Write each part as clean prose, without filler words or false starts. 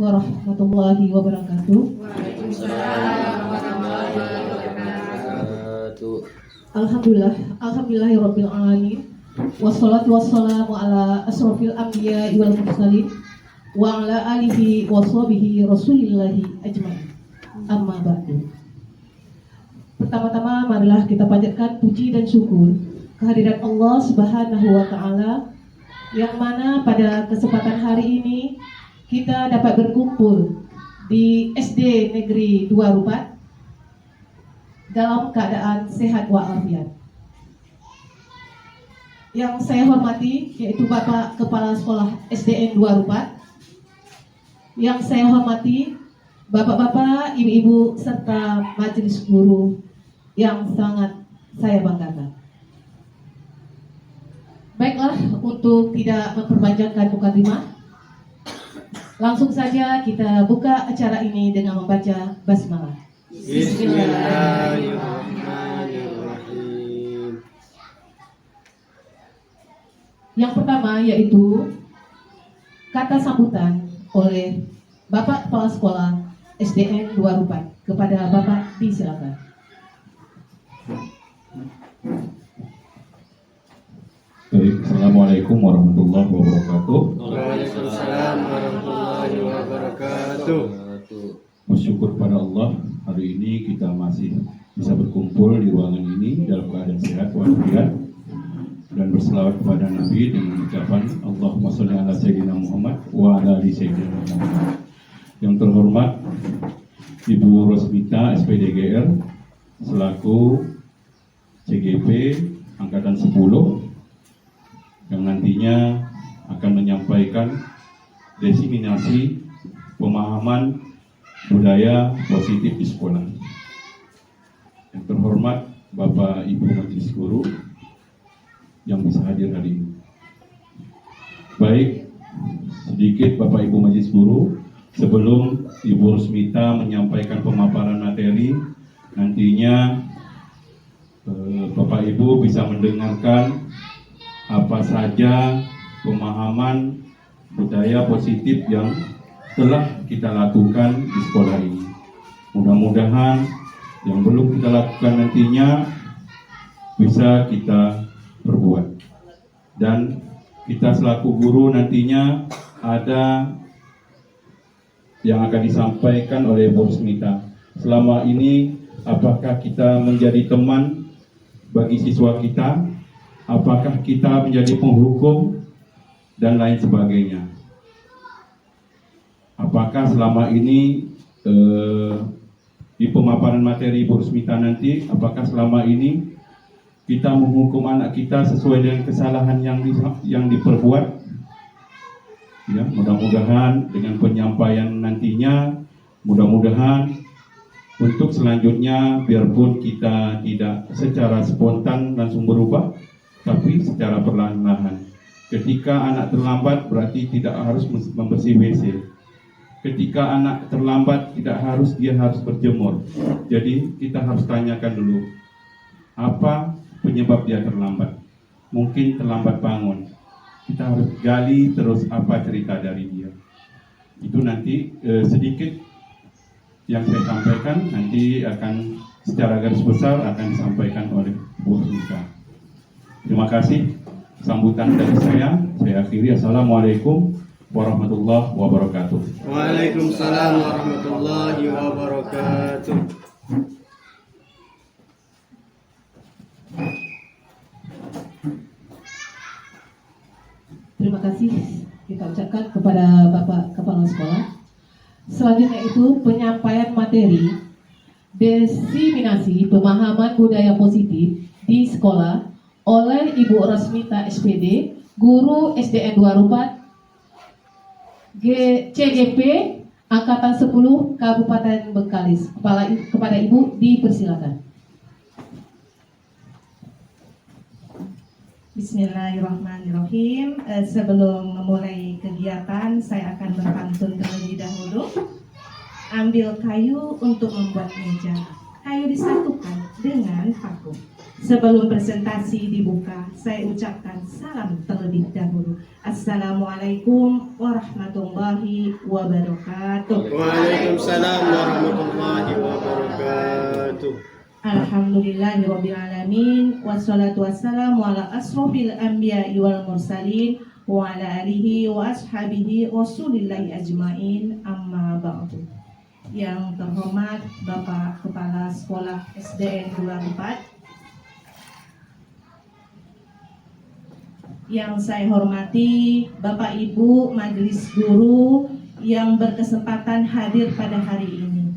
warahmatullahi wabarakatuh. Waalaikumsalam warahmatullahi wabarakatuh. Alhamdulillahirabbil alamin. Wassalatu wassalamu ala asrofil anbiya wal mursalin wa ala alihi wa sahbihi rasulillahi ajmain. Amma ba'du. Pertama-tama marilah kita panjatkan puji dan syukur kehadirat Allah Subhanahu wa taala yang mana pada kesempatan hari ini kita dapat berkumpul di SD Negeri 2 Rupat dalam keadaan sehat walafiat. Yang saya hormati yaitu Bapak Kepala Sekolah SDN 2 Rupat, yang saya hormati Bapak-bapak, Ibu-ibu serta majelis guru yang sangat saya banggakan. Baiklah, untuk tidak memperpanjangkan mukadimah, langsung saja kita buka acara ini dengan membaca basmalah. Bismillahirrahmanirrahim. Yang pertama yaitu kata sambutan oleh Bapak Kepala Sekolah SDN 2 Rupat. Kepada Bapak disilakan. Baik, Assalamualaikum warahmatullahi wabarakatuh. Waalaikumsalam warahmatullahi wabarakatuh. Bersyukur pada Allah, hari ini kita masih bisa berkumpul di ruangan ini dalam keadaan sehat walafiat dan berselawat kepada Nabi dengan ucapan Allahumma sholli ala sayyidina Muhammad wa ala ali sayyidina Muhammad. Yang terhormat Ibu Rosmita SPDGR selaku CGP Angkatan 10 yang nantinya akan menyampaikan diseminasi pemahaman budaya positif di sekolah. Yang terhormat Bapak Ibu Majelis Guru yang bisa hadir hari ini. Baik, sedikit Bapak Ibu Majelis Guru, sebelum Ibu Rosmita menyampaikan pemaparan materi, nantinya Bapak Ibu bisa mendengarkan apa saja pemahaman budaya positif yang telah kita lakukan di sekolah ini. Mudah-mudahan yang belum kita lakukan nantinya bisa kita perbuat. Dan kita selaku guru nantinya ada yang akan disampaikan oleh Bu Rosmita. Selama ini apakah kita menjadi teman bagi siswa kita? Apakah kita menjadi penghukum dan lain sebagainya? Apakah selama ini di pemaparan materi Bu Rosmita nanti, apakah selama ini kita menghukum anak kita sesuai dengan kesalahan yang diperbuat? Ya, mudah-mudahan dengan penyampaian nantinya, mudah-mudahan untuk selanjutnya biarpun kita tidak secara spontan langsung berubah, tapi secara perlahan-lahan. Ketika anak terlambat berarti tidak harus membersih WC. Ketika anak terlambat tidak harus dia harus berjemur. Jadi kita harus tanyakan dulu apa penyebab dia terlambat. Mungkin terlambat bangun. Kita harus gali terus apa cerita dari dia. Itu nanti sedikit yang saya sampaikan nanti akan secara garis besar akan disampaikan oleh Bu Rosmita. Terima kasih sambutan dari saya akhiri. Assalamualaikum warahmatullahi wabarakatuh. Waalaikumsalam warahmatullahi wabarakatuh. Terima kasih kita ucapkan kepada Bapak Kepala Sekolah. Selanjutnya itu penyampaian materi diseminasi pemahaman budaya positif di sekolah oleh Ibu Rosmita SPD, Guru SDN 2 Rupat, CGP Angkatan 10 Kabupaten Bengkalis. Kepada Ibu dipersilakan. Bismillahirrahmanirrahim. Sebelum memulai kegiatan, saya akan berpantun terlebih dahulu. Ambil kayu untuk membuat meja. Kayu disatukan dengan paku. Sebelum presentasi dibuka, saya ucapkan salam terlebih dahulu. Assalamualaikum warahmatullahi wabarakatuh. Waalaikumsalam warahmatullahi wabarakatuh. Alhamdulillahirrabbilalamin. Wassalatu wassalamu ala asrofil anbiya'i wal mursalin wa ala alihi wa ashabihi rasulillahi ajmain, amma ba'du. Yang terhormat Bapak Kepala Sekolah SDN 24, yang saya hormati Bapak Ibu Majelis Guru yang berkesempatan hadir pada hari ini.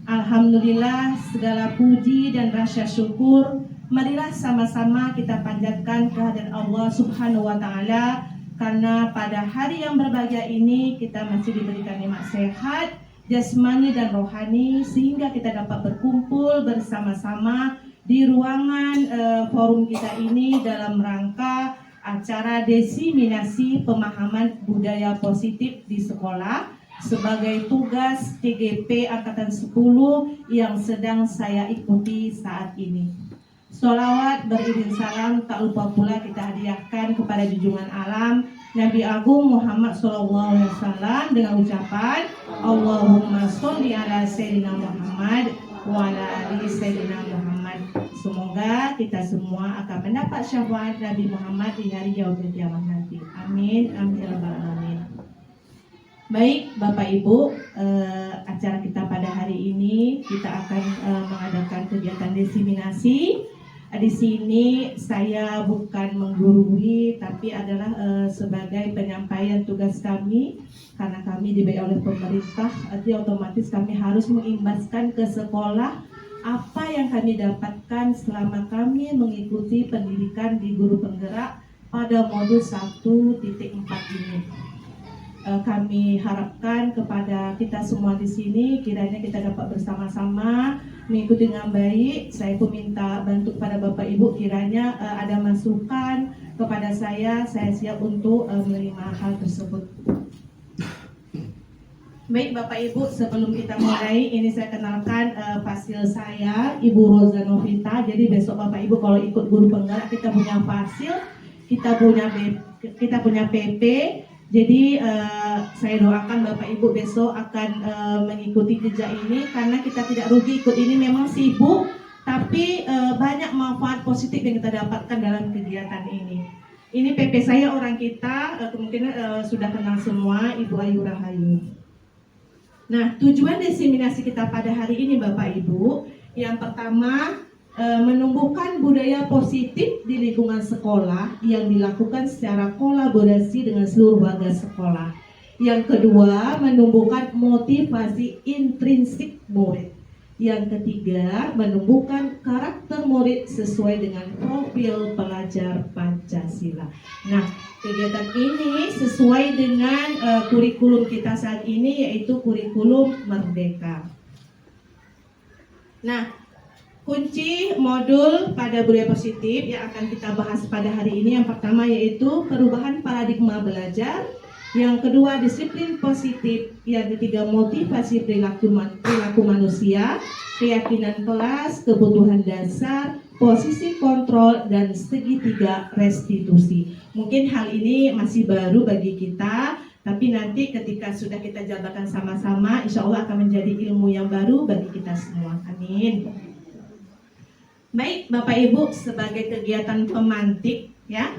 Alhamdulillah, segala puji dan rasa syukur marilah sama-sama kita panjatkan kehadirat Allah Subhanahu wa taala, karena pada hari yang berbahagia ini kita masih diberikan nikmat sehat jasmani dan rohani, sehingga kita dapat berkumpul bersama-sama di ruangan forum kita ini dalam rangka acara diseminasi pemahaman budaya positif di sekolah sebagai tugas TGP Angkatan 10 yang sedang saya ikuti saat ini. Sholawat beriring salam tak lupa pula kita hadiahkan kepada junjungan alam Nabi Agung Muhammad SAW dengan ucapan Allahumma sholli ala Sayyidina Muhammad wa ala ali Sayyidina Muhammad. Semoga kita semua akan mendapat syafaat Nabi Muhammad di hari yaumil kiamat nanti. Amin, amin ya rabbal alamin. Baik Bapak Ibu, acara kita pada hari ini kita akan mengadakan kegiatan diseminasi. Di sini saya bukan menggurui, tapi adalah sebagai penyampaian tugas kami, karena kami diberi oleh pemerintah, jadi otomatis kami harus mengimbaskan ke sekolah apa yang kami dapatkan selama kami mengikuti pendidikan di guru penggerak pada modul 1.4 ini. Kami harapkan kepada kita semua di sini kiranya kita dapat bersama-sama mengikuti dengan baik. Saya pun minta bantu kepada Bapak Ibu, kiranya ada masukan kepada saya siap untuk menerima hal tersebut. Baik Bapak Ibu, sebelum kita mulai, ini saya kenalkan fasil saya, Ibu Roza Novita. Jadi besok Bapak Ibu kalau ikut guru penggerak kita punya fasil, kita punya PP. Jadi saya doakan Bapak Ibu besok akan mengikuti jejak ini, karena kita tidak rugi ikut ini. Memang sibuk, tapi banyak manfaat positif yang kita dapatkan dalam kegiatan ini. Ini PP saya, orang kita kemungkinan sudah kenal semua, Ibu Ayu Rahayu. Nah, tujuan diseminasi kita pada hari ini Bapak Ibu, yang pertama menumbuhkan budaya positif di lingkungan sekolah yang dilakukan secara kolaborasi dengan seluruh warga sekolah. Yang kedua, menumbuhkan motivasi intrinsik murid. Yang ketiga, menumbuhkan karakter murid sesuai dengan profil pelajar Pancasila. Nah, kegiatan ini sesuai dengan kurikulum kita saat ini, yaitu kurikulum Merdeka. Nah, kunci modul pada budaya positif yang akan kita bahas pada hari ini, yang pertama yaitu perubahan paradigma belajar, yang kedua disiplin positif, yang ketiga motivasi perilaku manusia, keyakinan kelas, kebutuhan dasar, posisi kontrol, dan segitiga restitusi. Mungkin hal ini masih baru bagi kita, tapi nanti ketika sudah kita jabarkan sama-sama, insya Allah akan menjadi ilmu yang baru bagi kita semua. Amin. Baik Bapak Ibu, sebagai kegiatan pemantik ya,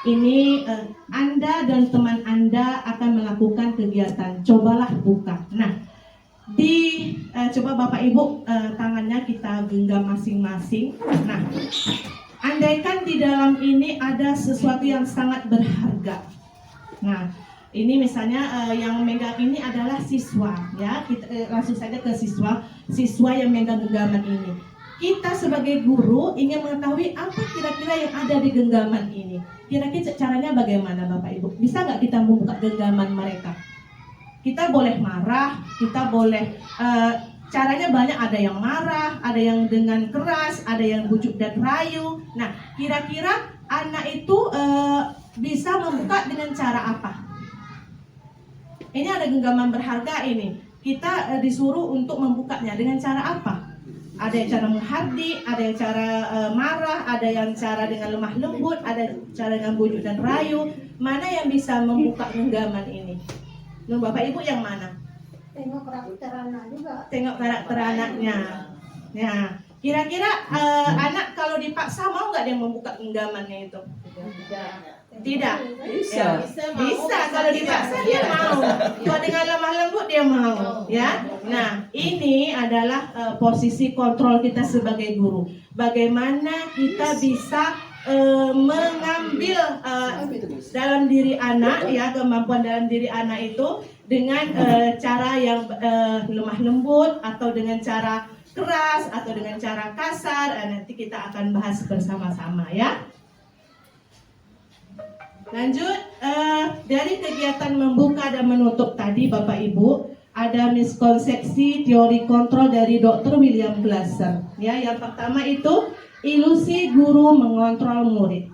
ini Anda dan teman Anda akan melakukan kegiatan cobalah buka. Nah, coba Bapak Ibu tangannya kita genggam masing-masing. Nah, andaikan di dalam ini ada sesuatu yang sangat berharga. Nah, ini misalnya yang megang ini adalah siswa ya, kita langsung saja ke siswa yang megang genggaman ini. Kita sebagai guru ingin mengetahui apa kira-kira yang ada di genggaman ini. Kira-kira caranya bagaimana Bapak Ibu? Bisa nggak kita membuka genggaman mereka? Kita boleh marah, kita boleh caranya banyak, ada yang marah, ada yang dengan keras, ada yang bujuk dan rayu. Nah, kira-kira anak itu bisa membuka dengan cara apa? Ini ada genggaman berharga ini. Kita disuruh untuk membukanya dengan cara apa? Ada yang cara menghardik, ada yang cara marah, ada yang cara dengan lemah lembut, ada cara dengan bujuk dan rayu. Mana yang bisa membuka genggaman ini? Menurut Bapak Ibu yang mana? Tengok karakter anak juga. Tengok karakter anaknya. Ya, kira-kira anak kalau dipaksa mau nggak dia membuka genggamannya itu? Tidak. Bisa. Bisa kalau dipaksa dia mau. Kalau dengan lemah lembut dia mau, ya. Nah, ini adalah posisi kontrol kita sebagai guru. Bagaimana kita bisa mengambil dalam diri anak, ya, kemampuan dalam diri anak itu dengan cara yang lemah lembut atau dengan cara keras atau dengan cara kasar. Nanti kita akan bahas bersama-sama, ya. Lanjut, dari kegiatan membuka dan menutup tadi Bapak Ibu, ada miskonsepsi teori kontrol dari Dr. William Glasser. Ya, yang pertama itu ilusi guru mengontrol murid.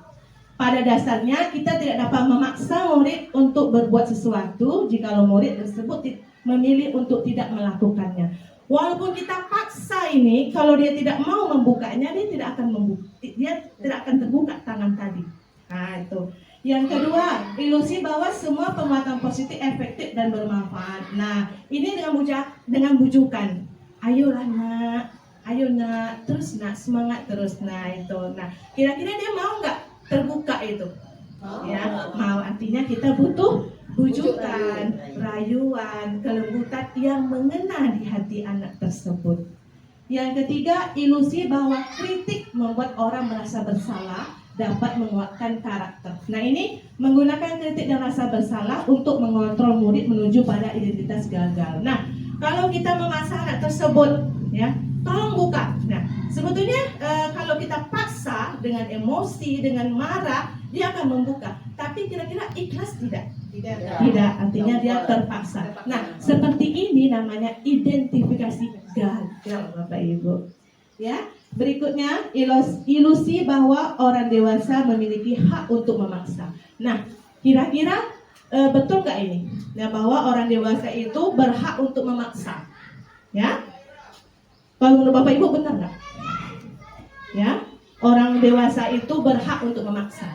Pada dasarnya kita tidak dapat memaksa murid untuk berbuat sesuatu jika murid tersebut memilih untuk tidak melakukannya. Walaupun kita paksa ini, kalau dia tidak mau membukanya, dia tidak akan terbuka tangan tadi. Nah, itu. Yang kedua, ilusi bahwa semua penguatan positif efektif dan bermanfaat. Nah, ini dengan bujukan. Ayolah nak, ayo nak, terus nak, semangat terus. Nah, itu. Nah, kira-kira dia mau nggak terbuka itu? Ya, mau. Artinya kita butuh bujukan, rayuan, kelembutan yang mengena di hati anak tersebut. Yang ketiga, ilusi bahwa kritik membuat orang merasa bersalah, dapat menguatkan karakter. Nah, ini menggunakan kritik dan rasa bersalah untuk mengontrol murid menuju pada identitas gagal. Nah, kalau kita memaksa anak tersebut, ya, tolong buka. Nah, sebetulnya kalau kita paksa dengan emosi, dengan marah, dia akan membuka. Tapi kira-kira ikhlas tidak? Tidak, artinya dia terpaksa. Nah, seperti ini namanya identifikasi gagal, Bapak Ibu. Ya, berikutnya ilusi bahwa orang dewasa memiliki hak untuk memaksa. Nah, kira-kira betul nggak ini? Nah, bahwa orang dewasa itu berhak untuk memaksa. Ya, kalau menurut Bapak Ibu benar nggak? Ya, orang dewasa itu berhak untuk memaksa.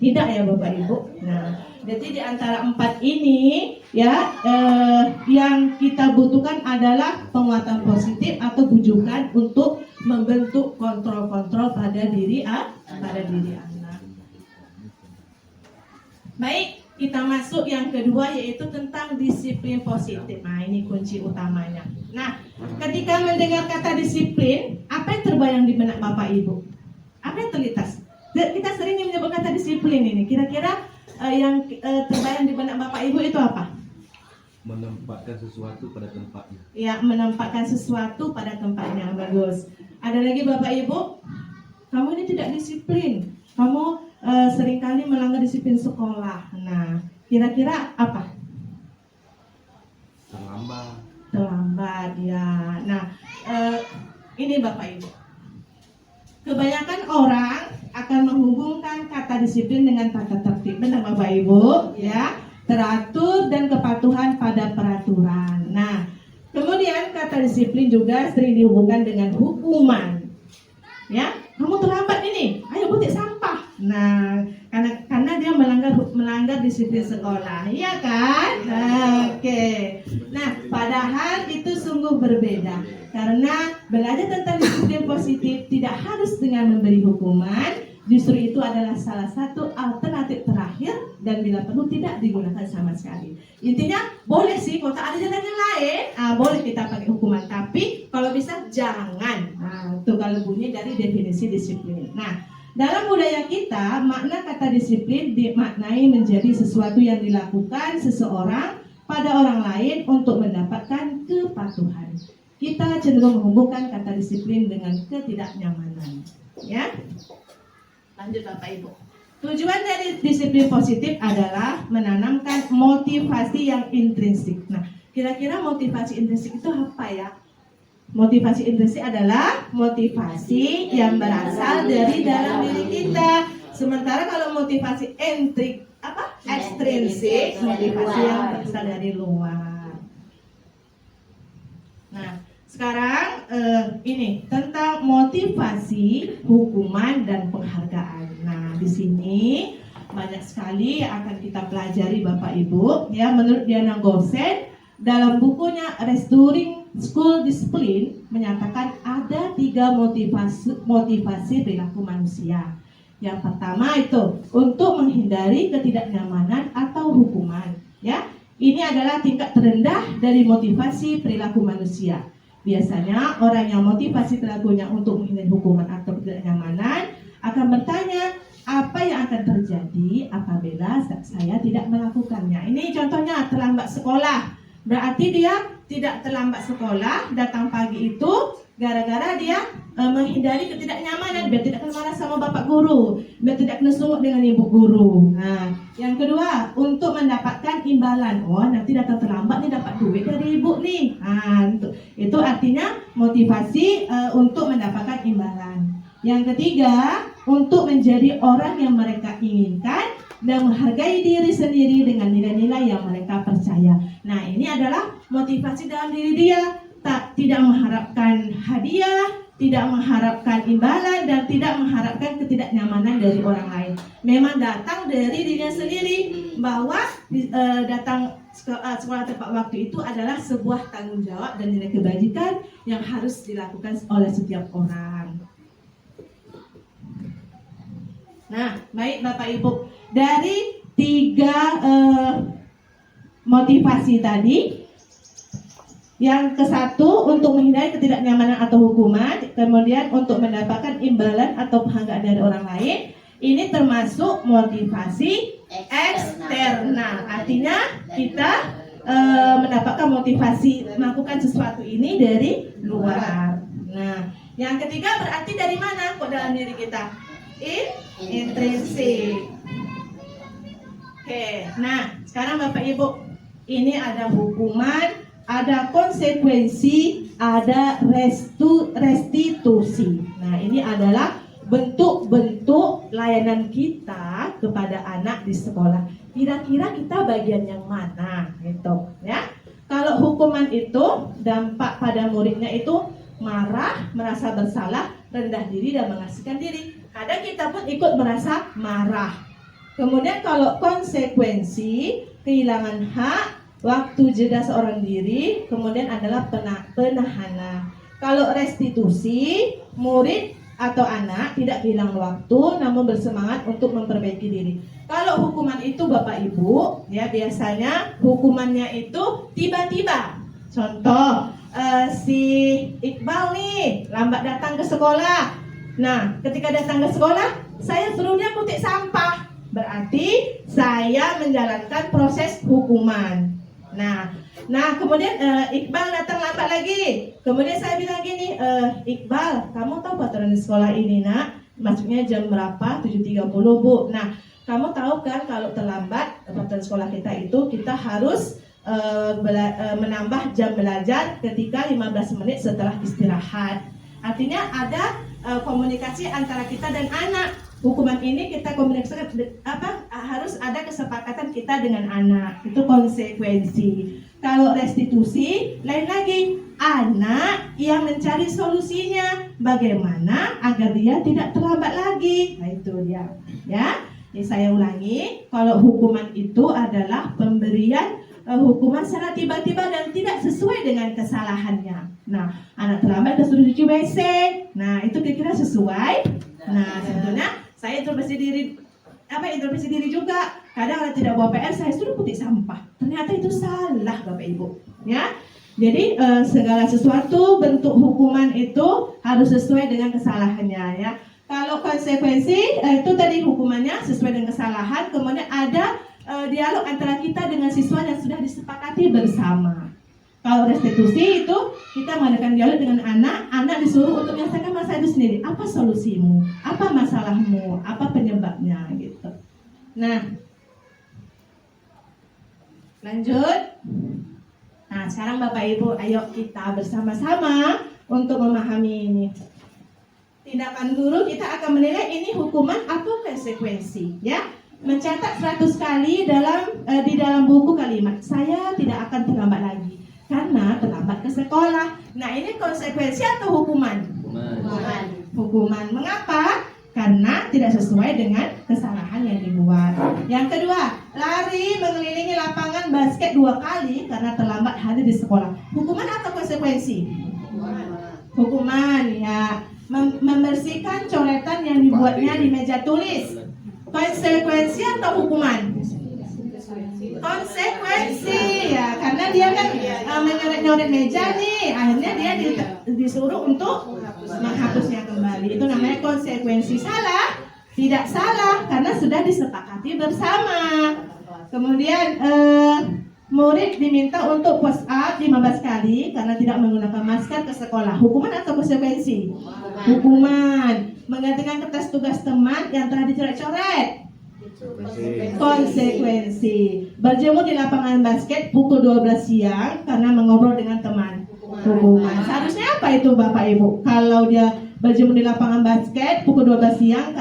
Tidak ya Bapak Ibu. Nah, jadi di antara 4 ini, ya, yang kita butuhkan adalah penguatan positif atau bujukan untuk membentuk kontrol-kontrol pada diri anak. Baik, kita masuk yang kedua, yaitu tentang disiplin positif. Nah, ini kunci utamanya. Nah, ketika mendengar kata disiplin, apa yang terbayang di benak Bapak Ibu? Apa yang terlintas? Kita sering menyebut kata disiplin ini. Kira-kira yang terbayang di benak Bapak Ibu itu apa? Menempatkan sesuatu pada tempatnya. Ya, menempatkan sesuatu pada tempatnya. Bagus. Ada lagi Bapak Ibu, kamu ini tidak disiplin. Kamu seringkali melanggar disiplin sekolah. Nah, kira-kira apa? Terlambat, ya. Nah, ini Bapak Ibu, kebanyakan orang akan menghubungkan kata disiplin dengan tata tertib. Benar Bapak Ibu, ya, teratur dan kepatuhan pada peraturan. Nah, kemudian kata disiplin juga sering dihubungkan dengan hukuman. Ya, kamu terlambat ini, ayo butik sampah. Nah, karena dia melanggar disiplin sekolah, iya kan? Oke. Nah, padahal itu sungguh berbeda. Karena belajar tentang disiplin positif tidak harus dengan memberi hukuman, justru itu adalah salah satu alternatif terakhir dan bila perlu tidak digunakan sama sekali. Intinya boleh sih, kalau tak ada jalan yang lain, boleh kita pakai hukuman, tapi kalau bisa jangan. Nah, itu kalau bunyi dari definisi disiplin. Nah, dalam budaya kita, makna kata disiplin dimaknai menjadi sesuatu yang dilakukan seseorang pada orang lain untuk mendapatkan kepatuhan. Kita cenderung menghubungkan kata disiplin dengan ketidaknyamanan. Ya, lanjut Bapak Ibu. Tujuan dari disiplin positif adalah menanamkan motivasi yang intrinsik. Nah, kira-kira motivasi intrinsik itu apa ya? Motivasi intrinsik adalah motivasi yang berasal dari dalam diri kita. Sementara kalau motivasi ekstrinsik, motivasi yang berasal dari luar. Nah, Sekarang ini tentang motivasi, hukuman dan penghargaan. Nah, di sini banyak sekali yang akan kita pelajari Bapak Ibu. Ya, menurut Diana Gosen dalam bukunya Restoring School Discipline menyatakan ada 3 motivasi perilaku manusia. Yang pertama itu untuk menghindari ketidaknyamanan atau hukuman. Ya, ini adalah tingkat terendah dari motivasi perilaku manusia. Biasanya orang yang motivasi perilakunya untuk menghindari hukuman atau ketidaknyamanan akan bertanya, apa yang akan terjadi apabila saya tidak melakukannya? Ini contohnya terlambat sekolah. Berarti dia tidak terlambat sekolah, datang pagi itu gara-gara dia menghindari ketidaknyamanan, biar tidak kena marah sama bapak guru, biar tidak kena sungguh dengan ibu guru. Nah, yang kedua, untuk mendapatkan imbalan. Oh, nanti datang terlambat nih dapat duit dari ibu nih. Nah, itu artinya motivasi untuk mendapatkan imbalan. Yang ketiga, untuk menjadi orang yang mereka inginkan dan menghargai diri sendiri dengan nilai-nilai yang mereka percaya. Nah, ini adalah motivasi dalam diri dia. Tidak mengharapkan hadiah, tidak mengharapkan imbalan, dan tidak mengharapkan ketidaknyamanan dari orang lain. Memang datang dari dirinya sendiri, bahwa datang sekolah tepat waktu itu adalah sebuah tanggung jawab dan nilai kebajikan yang harus dilakukan oleh setiap orang. Nah, baik Bapak Ibu, dari 3 motivasi tadi, yang ke-1 untuk menghindari ketidaknyamanan atau hukuman, kemudian untuk mendapatkan imbalan atau penghargaan dari orang lain, ini termasuk motivasi eksternal. Artinya kita mendapatkan motivasi melakukan sesuatu ini dari luar. Nah, yang ketiga berarti dari mana kok dalam diri kita? Intrinsik. Oke, nah sekarang Bapak Ibu, ini ada hukuman, ada konsekuensi, ada restitusi. Nah, ini adalah bentuk-bentuk layanan kita kepada anak di sekolah. Kira-kira kita bagian yang mana, gitu, ya? Kalau hukuman itu dampak pada muridnya itu marah, merasa bersalah, rendah diri dan mengasihkan diri. Kadang kita pun ikut merasa marah. Kemudian kalau konsekuensi, kehilangan hak, waktu jeda seorang diri, kemudian adalah penahanan. Kalau restitusi, murid atau anak tidak kehilangan waktu, namun bersemangat untuk memperbaiki diri. Kalau hukuman itu Bapak Ibu, ya biasanya hukumannya itu tiba-tiba. Contoh, si Iqbal nih lambat datang ke sekolah. Nah, ketika datang ke sekolah, saya suruh dia kutip sampah. Berarti saya menjalankan proses hukuman. Nah kemudian Iqbal datang lambat lagi. Kemudian saya bilang gini, Iqbal, kamu tahu peraturan di sekolah ini nak? Masuknya jam berapa? 7.30 Bu. Nah, kamu tahu kan kalau terlambat peraturan sekolah kita itu kita harus menambah jam belajar ketika 15 menit setelah istirahat. Artinya ada komunikasi antara kita dan anak. Hukuman ini kita komunikasikan harus ada kesepakatan kita dengan anak. Itu konsekuensi. Kalau restitusi lain lagi, anak yang mencari solusinya bagaimana agar dia tidak terlambat lagi. Nah, itu dia. Ya. Jadi saya ulangi, kalau hukuman itu adalah pemberian hukuman secara tiba-tiba dan tidak sesuai dengan kesalahannya. Nah, anak terlambat suruh cuci WC. Nah, itu kira-kira sesuai. Nah, sebetulnya saya introspeksi diri juga. Kadang kalau tidak bawa PR, saya suruh putih sampah. Ternyata itu salah Bapak Ibu. Ya, jadi segala sesuatu bentuk hukuman itu harus sesuai dengan kesalahannya. Ya, kalau konsekuensi itu tadi hukumannya sesuai dengan kesalahan. Kemudian ada dialog antara kita dengan siswa yang sudah disepakati bersama. Kalau restitusi itu kita mengadakan dialog dengan anak disuruh untuk menyelesaikan masalah itu sendiri. Apa solusimu? Apa masalahmu? Apa penyebabnya? Gitu. Nah, lanjut. Nah, sekarang Bapak Ibu, ayo kita bersama-sama untuk memahami ini. Tindakan guru kita akan menilai ini hukuman atau konsekuensi, ya. Mencatat 100 kali di dalam buku kalimat, saya tidak akan terlambat lagi. karena terlambat ke sekolah. Nah, ini konsekuensi atau hukuman? Hukuman. Mengapa? Karena tidak sesuai dengan kesalahan yang dibuat. Yang kedua, lari mengelilingi lapangan basket 2 kali karena terlambat hadir di sekolah. Hukuman atau konsekuensi? Hukuman, ya. Membersihkan coretan yang dibuatnya di meja tulis. Konsekuensi atau hukuman? Konsekuensi, ya, karena dia kan menyoret-nyoret meja nih, akhirnya dia disuruh untuk menghapusnya kembali. Itu namanya konsekuensi. Salah? Tidak salah, karena sudah disepakati bersama. Kemudian murid diminta untuk push up 15 kali karena tidak menggunakan masker ke sekolah. Hukuman atau konsekuensi? Hukuman. Menggantikan kertas tugas teman yang telah dicoret-coret. Konsekuensi. Berjemur di lapangan basket pukul 12 siang karena mengobrol dengan teman. Hukuman. Seharusnya apa itu Bapak Ibu? Kalau dia berjemur di lapangan basket pukul 12 siang,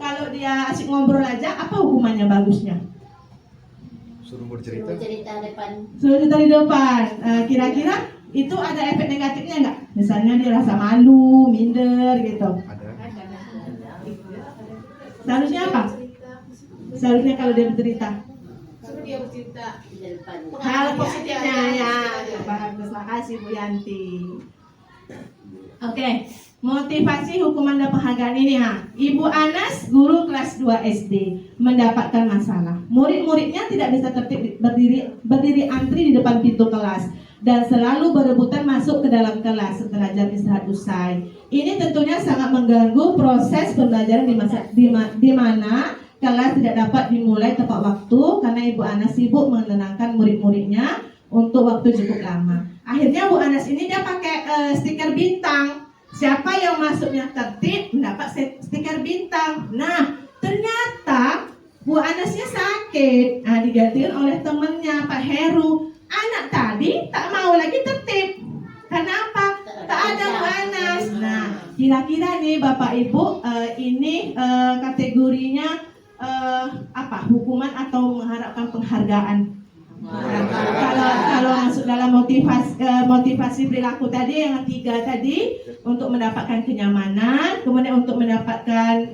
kalau dia asik ngobrol aja, apa hukumannya bagusnya? Suruh bercerita. Suruh cerita di depan. Kira-kira itu ada efek negatifnya nggak? Misalnya dia rasa malu, minder gitu. Ada. Seharusnya apa? Seharusnya kalau dia bercerita. Hal positifnya ya. Bagus, makasih Bu Yanti. Oke, motivasi hukuman dan penghargaan ini Ibu Anas, guru kelas 2 SD, mendapatkan masalah. Murid-muridnya tidak bisa tertib berdiri antri di depan pintu kelas dan selalu berebutan masuk ke dalam kelas setelah jam istirahat usai. Ini tentunya sangat mengganggu proses pembelajaran di mana kelas tidak dapat dimulai tepat waktu karena Ibu Anas sibuk menenangkan murid-muridnya untuk waktu cukup lama. Akhirnya Bu Anas ini dia pakai stiker bintang. Siapa yang masuknya tertib mendapat stiker bintang. Nah, ternyata Bu Anasnya sakit. Nah, digantikan oleh temannya Pak Heru. Anak tadi tak mau lagi tertib. Kenapa? Tak ada Bu Anas. Nah, kira-kira nih Bapak Ibu, ini kategorinya apa? Hukuman atau mengharapkan penghargaan? Kalau masuk dalam motivasi perilaku tadi yang 3 tadi, untuk mendapatkan kenyamanan, kemudian untuk mendapatkan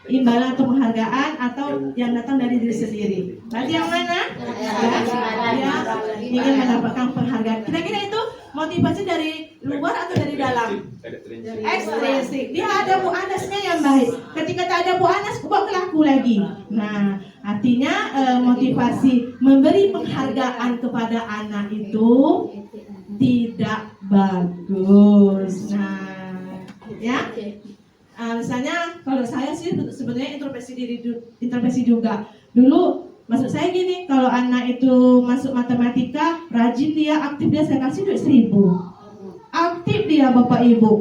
imbalan atau penghargaan, atau yang datang dari diri sendiri. Berarti yang mana? Ya, ingin mendapatkan penghargaan. Kira-kira itu motivasi dari luar atau dari dalam? Ekstrinsik. Dia ada Bu Anasnya yang baik. Ketika tak ada Bu Anas, kok kelaku lagi. Nah, artinya motivasi memberi penghargaan kepada anak itu tidak bagus. Nah, ya. Misalnya kalau saya sih sebenarnya introspeksi juga. Dulu maksud saya gini, kalau anak itu masuk matematika, rajin dia, aktif dia, saya kasih duit 1.000. Aktif dia Bapak Ibu.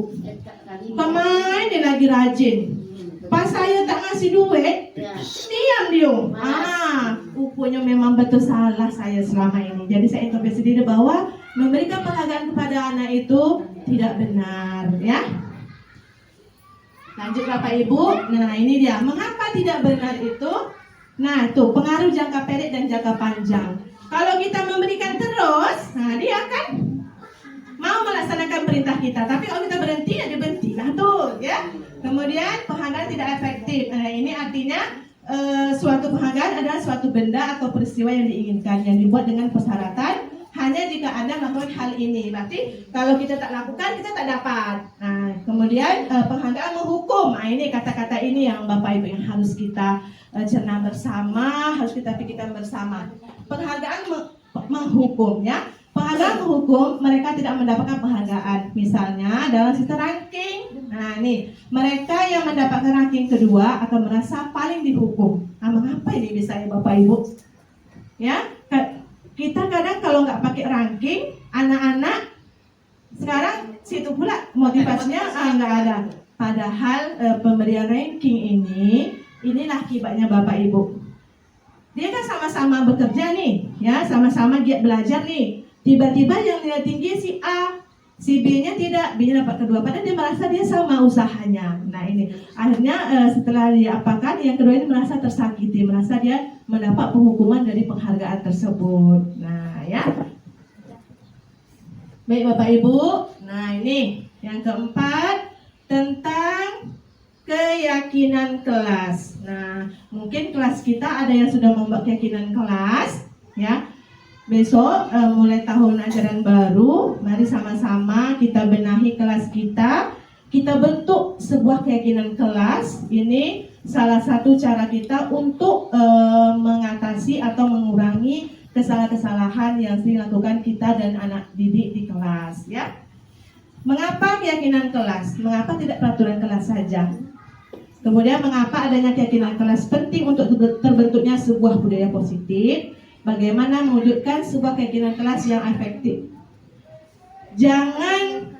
Kemarin dia lagi rajin. Pas saya tak ngasih duit, diam dia. Rupanya memang betul salah saya selama ini. Jadi saya introspeksi diri bahwa memberikan penghargaan kepada anak itu tidak benar, ya. Lanjut Bapak Ibu. Nah, ini dia. Mengapa tidak benar itu? Nah, tuh pengaruh jangka pendek dan jangka panjang. Kalau kita memberikan terus, nah dia akan mau melaksanakan perintah kita. Tapi kalau kita berhenti, ya dia berhenti lah tuh, ya. Kemudian penghargaan tidak efektif. Nah, ini artinya suatu penghargaan adalah suatu benda atau peristiwa yang diinginkan, yang dibuat dengan persyaratan hanya jika Anda melakukan hal ini. Berarti kalau kita tak lakukan, kita tak dapat. Nah, kemudian penghargaan menghukum. Nah, ini kata-kata ini yang Bapak Ibu yang harus kita cerna bersama, harus kita pikirkan bersama. Penghargaan menghukum, ya. Penghargaan menghukum, mereka tidak mendapatkan penghargaan. Misalnya dalam sistem ranking. Nah, nih, mereka yang mendapatkan ranking kedua akan merasa paling dihukum. Nah, mengapa ini bisa ya Bapak Ibu? Ya, kita kadang kalau nggak pakai ranking, anak-anak sekarang situ pula motivasinya nggak ada. Padahal pemberian ranking inilah akibatnya Bapak Ibu. Dia kan sama-sama bekerja nih, ya, sama-sama giat belajar nih. Tiba-tiba yang nilai tinggi si A, si B-nya tidak, B-nya dapat kedua. Padahal dia merasa dia sama usahanya. Nah, ini akhirnya setelah dia apakan, yang kedua ini merasa tersakiti, merasa dia mendapat penghukuman dari penghargaan tersebut. Nah, ya. Baik Bapak Ibu. Nah ini yang keempat tentang keyakinan kelas. Nah mungkin kelas kita ada yang sudah membuat keyakinan kelas, ya. Besok mulai tahun ajaran baru, mari sama-sama kita benahi kelas kita. Kita bentuk sebuah keyakinan kelas. Ini salah satu cara kita untuk mengatasi atau mengurangi kesalahan-kesalahan yang dilakukan kita dan anak didik di kelas, ya. Mengapa keyakinan kelas? Mengapa tidak peraturan kelas saja? Kemudian mengapa adanya keyakinan kelas penting untuk terbentuknya sebuah budaya positif? Bagaimana mewujudkan sebuah keyakinan kelas yang efektif? Jangan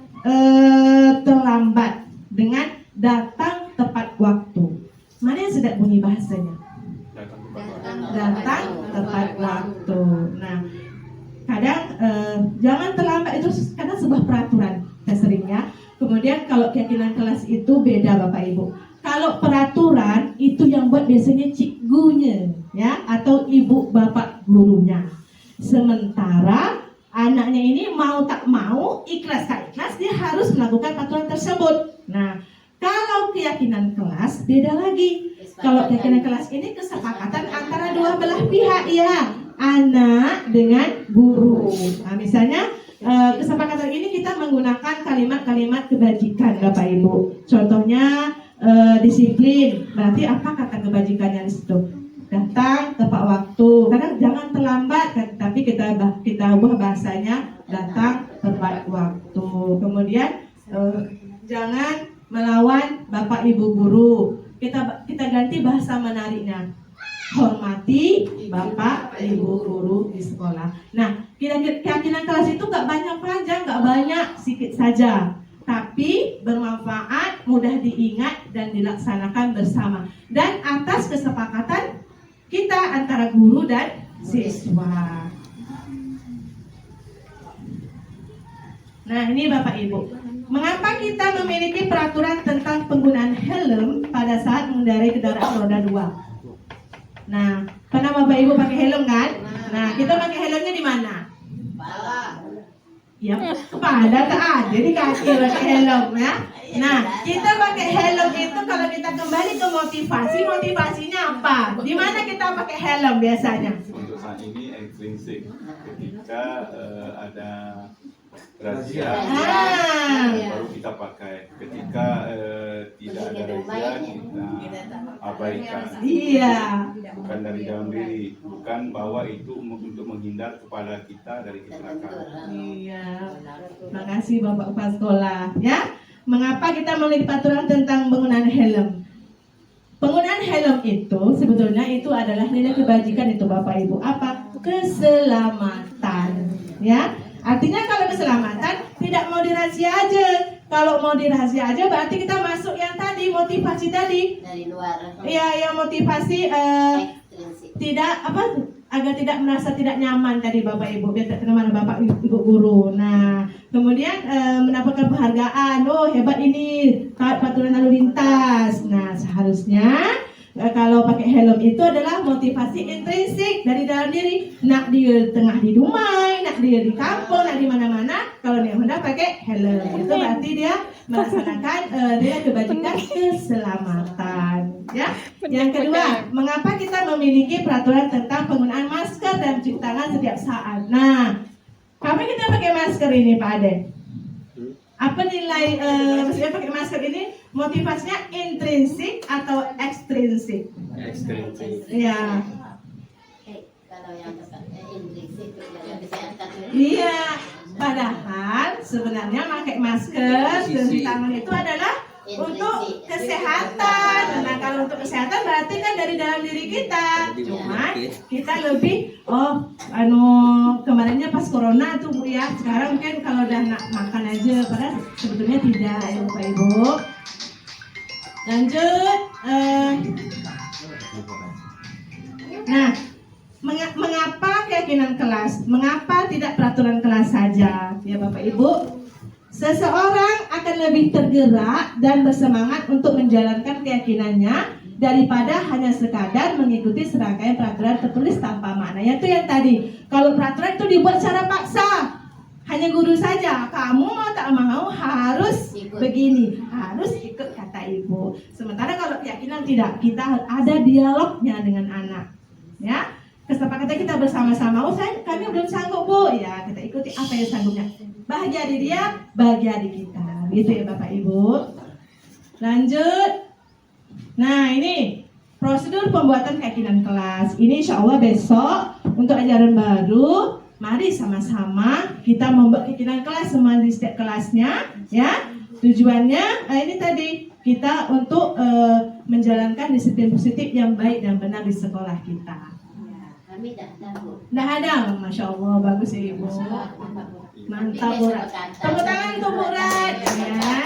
terlambat dengan datang tepat waktu. Mana yang sedap bunyi bahasanya? Datang tepat waktu. Nah, kadang jangan terlambat itu karena sebuah peraturan seringnya. Kemudian kalau keyakinan kelas itu beda Bapak Ibu. Kalau peraturan itu yang buat biasanya cikgunya, ya, atau ibu bapak gurunya. Sementara anaknya ini mau tak mau, ikhlas tak ikhlas, dia harus melakukan peraturan tersebut. Nah, kalau keyakinan kelas beda lagi. Kalau keyakinan kelas ini kesepakatan antara dua belah pihak, ya, anak dengan guru. Nah, misalnya kesepakatan ini kita menggunakan kalimat-kalimat kebajikan Bapak Ibu. Contohnya disiplin. Berarti apa kata kebajikannya di situ? Datang tepat waktu. Kadang jangan terlambat, tapi kita ubah bahasanya datang tepat waktu. Kemudian jangan melawan bapak ibu guru. Kita ganti bahasa menariknya. Hormati bapak ibu guru di sekolah. Nah, keyakinan kelas itu nggak banyak panjang, nggak banyak, sedikit saja. Tapi bermanfaat, mudah diingat dan dilaksanakan bersama. Dan atas kesepakatan kita antara guru dan siswa. Nah ini Bapak Ibu, mengapa kita memiliki peraturan tentang penggunaan helm pada saat mengendarai kendaraan roda 2? Nah, pernah Bapak Ibu pakai helm kan? Nah, kita pakai helmnya di mana? Ya, kepala tak ada di kaki pakai helm, ya. Nah, kita pakai helm itu kalau kita kembali ke motivasinya apa? Di mana kita pakai helm biasanya? Untuk saat ini intrinsik ketika ada razia baru kita pakai. Ketika tidak ada razia kita abaikan. Iya. Bukan dari dalam diri, bukan bahwa itu untuk menghindar kepala kita dari kecelakaan. Iya. Makasih Bapak Kepala Sekolah, ya. Mengapa kita memiliki peraturan tentang penggunaan helm? Penggunaan helm itu sebetulnya itu adalah nilai kebajikan itu Bapak Ibu. Apa? Keselamatan, ya. Artinya kalau keselamatan tidak mau dirahsia aja. Kalau mau dirahsia aja berarti kita masuk yang tadi, motivasi tadi. Dari luar. Iya, yang motivasi tidak apa, agar tidak merasa tidak nyaman tadi Bapak Ibu, biar tak kemana Bapak Ibu guru. Nah, kemudian mendapatkan penghargaan. Oh hebat ini, taat peraturan lalu lintas. Nah seharusnya kalau pakai helm itu adalah motivasi intrinsik dari dalam diri. Nak di tengah di Dumai, nak dia di kampung, nak di mana-mana, kalau dia hendak pakai helm itu berarti dia melaksanakan dia kebajikan keselamatan, ya. Yang kedua, mengapa kita memiliki peraturan tentang penggunaan masker dan cuci tangan setiap saat? Nah, kenapa kita pakai masker ini Pak Ade? Apa nilai maksudnya pakai masker ini? Motivasinya intrinsik atau ekstrinsik? Ekstrinsik. Ya. Kalau yang intrinsik jaga kesehatan. Iya. Padahal sebenarnya pakai masker dan cuci tangan itu adalah untuk kesehatan. Nah kalau untuk kesehatan berarti kan dari dalam diri kita. Cuma kita lebih kemarinnya pas corona tuh Bu ya. Sekarang mungkin kalau udah nak makan aja, padahal sebetulnya tidak ya Bapak Ibu. Lanjut. Nah, mengapa keyakinan kelas? Mengapa tidak peraturan kelas saja? Ya Bapak Ibu, seseorang akan lebih tergerak dan bersemangat untuk menjalankan keyakinannya daripada hanya sekadar mengikuti serangkaian peraturan tertulis tanpa makna. Yaitu yang tadi, kalau peraturan itu dibuat secara paksa, Hanya guru saja, kamu mau tak mau harus Ikut. begini, harus ikut kata ibu. Sementara kalau keyakinan tidak, kita ada dialognya dengan anak. Ya, kesepakatan kita bersama-sama. Oh, kami belum sanggup bu, ya kita ikuti apa yang sanggupnya. Bahagia di dia, bahagia di kita. Gitu ya Bapak Ibu. Lanjut. Nah ini prosedur pembuatan keyakinan kelas. Ini insya Allah besok untuk ajaran baru. Mari sama-sama kita membuat keyakinan kelas semua di setiap kelasnya, ya. Tujuannya ini tadi kita untuk menjalankan disiplin positif yang baik dan benar di sekolah kita. Ya, kami tidak tahu. Nah ada, masya Allah bagus ya ibu. Mantap Bu Rat. Tepuk tangan untuk Bu Rat, ya.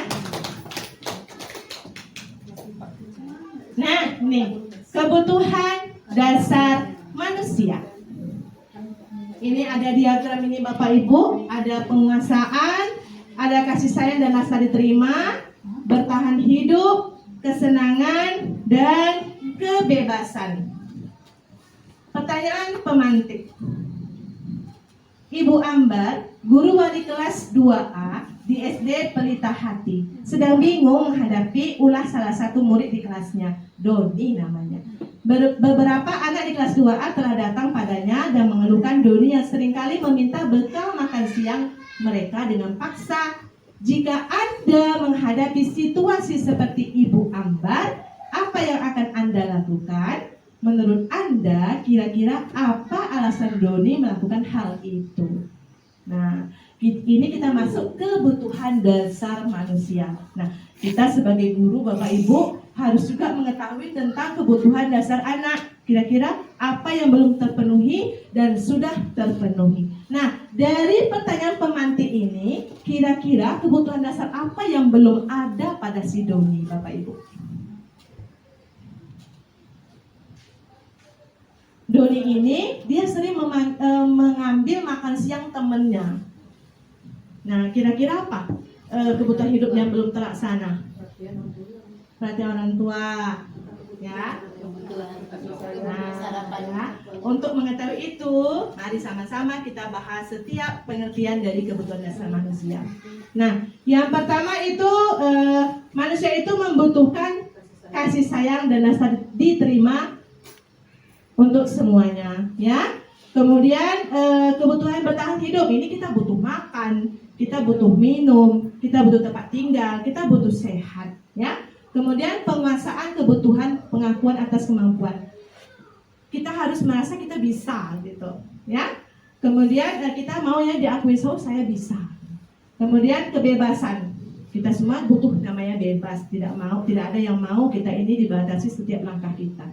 Nah nih kebutuhan dasar manusia. Ini ada diagram ini Bapak Ibu, ada penguasaan, ada kasih sayang dan rasa diterima, bertahan hidup, kesenangan, dan kebebasan. Pertanyaan pemantik. Ibu Ambar, guru wali kelas 2A di SD Pelita Hati, sedang bingung menghadapi ulah salah satu murid di kelasnya, Doni namanya. Beberapa anak di kelas 2A telah datang padanya dan mengeluhkan Doni yang seringkali meminta bekal makan siang mereka dengan paksa. Jika Anda menghadapi situasi seperti Ibu Ambar, apa yang akan Anda lakukan? Menurut Anda, kira-kira apa alasan Doni melakukan hal itu? Nah, ini kita masuk kebutuhan dasar manusia. Nah, kita sebagai guru, Bapak Ibu, harus juga mengetahui tentang kebutuhan dasar anak. Kira-kira apa yang belum terpenuhi dan sudah terpenuhi. Nah, dari pertanyaan pemantik ini, kira-kira kebutuhan dasar apa yang belum ada pada si Doni, Bapak Ibu? Doni ini dia sering mengambil makan siang temennya. Nah, kira-kira apa kebutuhan hidup yang belum terlaksana? Perhatian orang tua, ya. Nah, ya. Untuk mengetahui itu, mari sama-sama kita bahas setiap pengertian dari kebutuhan dasar manusia. Nah, yang pertama itu manusia itu membutuhkan kasih sayang dan rasa diterima untuk semuanya, ya. Kemudian kebutuhan bertahan hidup ini kita butuh makan, kita butuh minum, kita butuh tempat tinggal, kita butuh sehat, ya. Kemudian penguasaan kebutuhan pengakuan atas kemampuan. Kita harus merasa kita bisa gitu, ya. Kemudian kita maunya diakui, so saya bisa. Kemudian kebebasan. Kita semua butuh namanya bebas, tidak ada yang mau kita ini dibatasi setiap langkah kita.